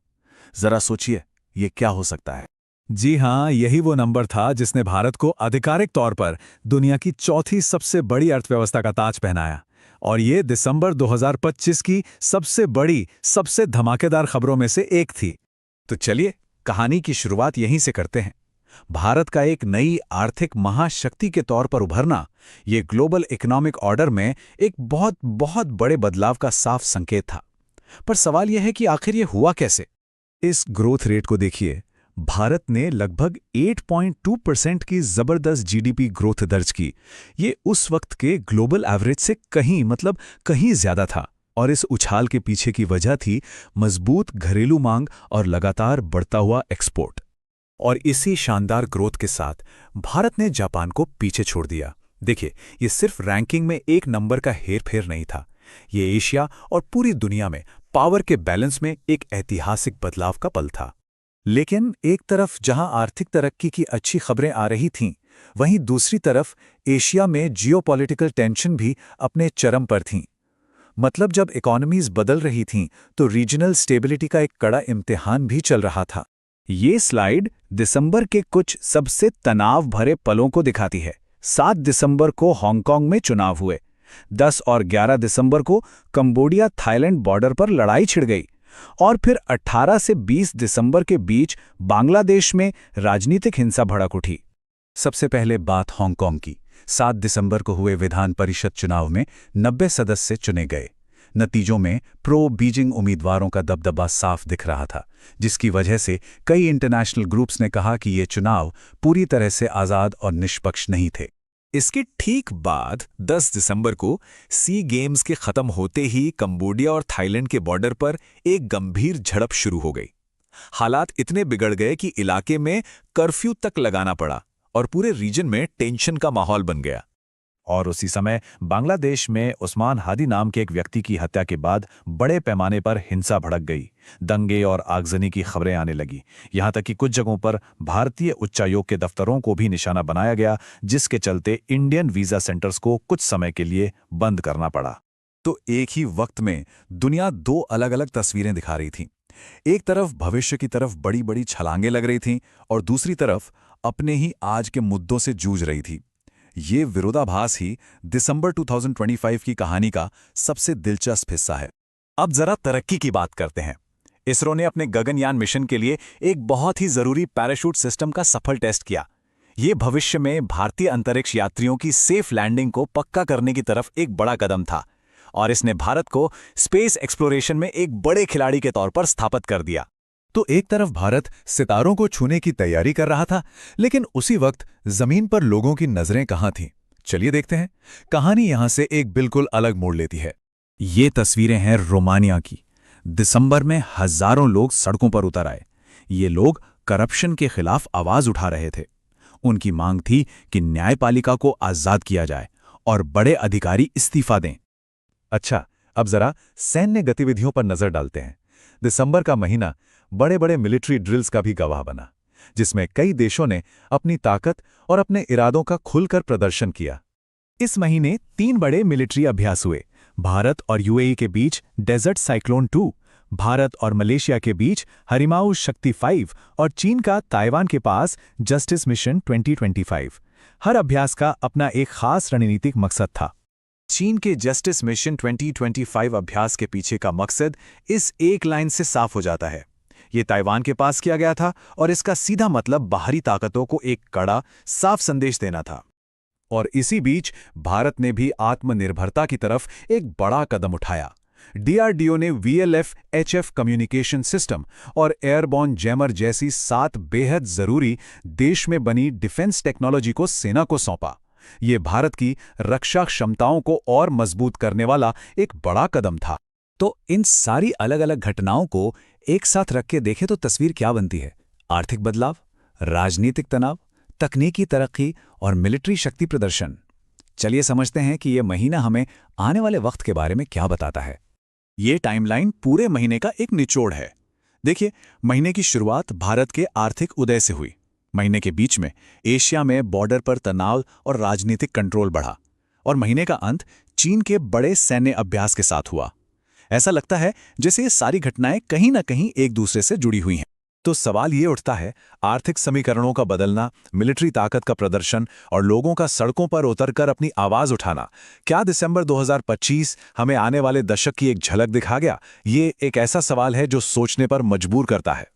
S5: जरा सोचिए, ये क्या हो सकता है? जी हाँ, यही वो नंबर था जिसने भारत को आधिकारिक तौर पर दुनिया की चौथी सबसे बड़ी अर्थव्यवस्था का ताज पहनाया। और ये दिसंबर 2025 की सबसे बड़ी, सबसे धमाकेदार खबरों में से एक थी। तो चलिए कहानी की शुरुआत यहीं से करते हैं। भारत का एक नई आर्थिक महाशक्ति के तौर पर उभरना, ये ग्लोबल इकोनॉमिक ऑर्डर में एक बहुत बहुत बड़े बदलाव का साफ संकेत था। पर सवाल यह है कि आखिर ये हुआ कैसे? इस ग्रोथ रेट को देखिए। भारत ने लगभग 8.2% की जबरदस्त जीडीपी ग्रोथ दर्ज की। ये उस वक्त के ग्लोबल एवरेज से कहीं ज्यादा था। और इस उछाल के पीछे की वजह थी मजबूत घरेलू मांग और लगातार बढ़ता हुआ एक्सपोर्ट। और इसी शानदार ग्रोथ के साथ भारत ने जापान को पीछे छोड़ दिया। देखिए, ये सिर्फ रैंकिंग में एक नंबर का हेरफेर नहीं था। ये एशिया और पूरी दुनिया में पावर के बैलेंस में एक ऐतिहासिक बदलाव का पल था। लेकिन एक तरफ जहां आर्थिक तरक्की की अच्छी खबरें आ रही थीं, वहीं दूसरी तरफ एशिया में जियोपॉलिटिकल टेंशन भी अपने चरम पर थीं। मतलब जब इकोनॉमीज बदल रही थीं, तो रीजनल स्टेबिलिटी का एक कड़ा इम्तिहान भी चल रहा था। ये स्लाइड दिसंबर के कुछ सबसे तनाव भरे पलों को दिखाती है। 7 दिसंबर को हांगकांग में चुनाव हुए। 10 और 11 दिसंबर को कंबोडिया थाईलैंड बॉर्डर पर लड़ाई छिड़ गई। और फिर 18 से 20 दिसंबर के बीच बांग्लादेश में राजनीतिक हिंसा भड़क उठी। सबसे पहले बात हांगकांग की। 7 दिसंबर को हुए विधान परिषद चुनाव में 90 सदस्य चुने गए। नतीजों में प्रो बीजिंग उम्मीदवारों का दबदबा साफ दिख रहा था, जिसकी वजह से कई इंटरनेशनल ग्रुप्स ने कहा कि ये चुनाव पूरी तरह से आज़ाद और निष्पक्ष नहीं थे।
S3: इसके ठीक बाद 10 दिसंबर को सी गेम्स के खत्म होते ही कंबोडिया और थाईलैंड के बॉर्डर पर एक गंभीर झड़प शुरू हो गई। हालात इतने बिगड़ गए कि इलाके में कर्फ्यू तक लगाना पड़ा और पूरे रीजन में टेंशन का माहौल बन गया।
S4: और उसी समय बांग्लादेश में उस्मान हादी नाम के एक व्यक्ति की हत्या के बाद बड़े पैमाने पर हिंसा भड़क गई। दंगे और आगजनी की खबरें आने लगी। यहां तक कि कुछ जगहों पर भारतीय उच्चायोग के दफ्तरों को भी निशाना बनाया गया, जिसके चलते इंडियन वीजा सेंटर्स को कुछ समय के लिए बंद करना पड़ा।
S5: तो एक ही वक्त में दुनिया दो अलग अलग तस्वीरें दिखा रही थी। एक तरफ भविष्य की तरफ बड़ी बड़ी छलांगें लग रही थीं और दूसरी तरफ अपने ही आज के मुद्दों से जूझ रही थी। ये विरोधाभास ही दिसंबर 2025 की कहानी का सबसे दिलचस्प हिस्सा है। अब जरा तरक्की की बात करते हैं। इसरो ने अपने गगनयान मिशन के लिए एक बहुत ही जरूरी पैराशूट सिस्टम का सफल टेस्ट किया। ये भविष्य में भारतीय अंतरिक्ष यात्रियों की सेफ लैंडिंग को पक्का करने की तरफ एक बड़ा कदम था और इसने भारत को स्पेस एक्सप्लोरेशन में एक बड़े खिलाड़ी के तौर पर स्थापित कर दिया। तो एक तरफ भारत सितारों को छूने की तैयारी कर रहा था, लेकिन उसी वक्त जमीन पर लोगों की नजरें कहां थीं? चलिए देखते हैं। कहानी यहां से एक बिल्कुल अलग मोड़ लेती है। ये तस्वीरें हैं रोमानिया की। दिसंबर में हजारों लोग सड़कों पर उतर आए। ये लोग करप्शन के खिलाफ आवाज उठा रहे थे। उनकी मांग थी कि न्यायपालिका को आजाद किया जाए और बड़े अधिकारी इस्तीफा दें। अच्छा, अब जरा सैन्य गतिविधियों पर नजर डालते हैं। दिसंबर का महीना बड़े बड़े मिलिट्री ड्रिल्स का भी गवाह बना, जिसमें कई देशों ने अपनी ताकत और अपने इरादों का खुलकर प्रदर्शन किया। इस महीने 3 बड़े मिलिट्री अभ्यास हुए। भारत और यूएई के बीच डेजर्ट साइक्लोन 2, भारत और मलेशिया के बीच हरिमाऊ शक्ति 5 और चीन का ताइवान के पास जस्टिस मिशन 2025। हर अभ्यास का अपना एक खास रणनीतिक मकसद था। चीन के जस्टिस मिशन 2025 अभ्यास के पीछे का मकसद इस एक लाइन से साफ हो जाता है। ये ताइवान के पास किया गया था और इसका सीधा मतलब बाहरी ताकतों को एक कड़ा, साफ संदेश देना था। और इसी बीच भारत ने भी आत्मनिर्भरता की तरफ एक बड़ा कदम उठाया। डीआरडीओ ने VLF-HF कम्युनिकेशन सिस्टम और एयरबॉर्न जैमर जैसी 7 बेहद जरूरी देश में बनी डिफेंस टेक्नोलॉजी को सेना को सौंपा। ये भारत की रक्षा क्षमताओं को और मजबूत करने वाला एक बड़ा कदम था। तो इन सारी अलग अलग घटनाओं को एक साथ रख के देखें तो तस्वीर क्या बनती है? आर्थिक बदलाव, राजनीतिक तनाव, तकनीकी तरक्की और मिलिट्री शक्ति प्रदर्शन। चलिए समझते हैं कि यह महीना हमें आने वाले वक्त के बारे में क्या बताता है। ये टाइमलाइन पूरे महीने का एक निचोड़ है। देखिए, महीने की शुरुआत भारत के आर्थिक उदय से हुई। महीने के बीच में एशिया में बॉर्डर पर तनाव और राजनीतिक कंट्रोल बढ़ा और महीने का अंत चीन के बड़े सैन्य अभ्यास के साथ हुआ। ऐसा लगता है जैसे ये सारी घटनाएं कहीं ना कहीं एक दूसरे से जुड़ी हुई हैं। तो सवाल ये उठता है, आर्थिक समीकरणों का बदलना, मिलिट्री ताकत का प्रदर्शन और लोगों का सड़कों पर उतरकर अपनी आवाज उठाना, क्या दिसंबर 2025 हमें आने वाले दशक की एक झलक दिखा गया? ये एक ऐसा सवाल है जो सोचने पर मजबूर करता है।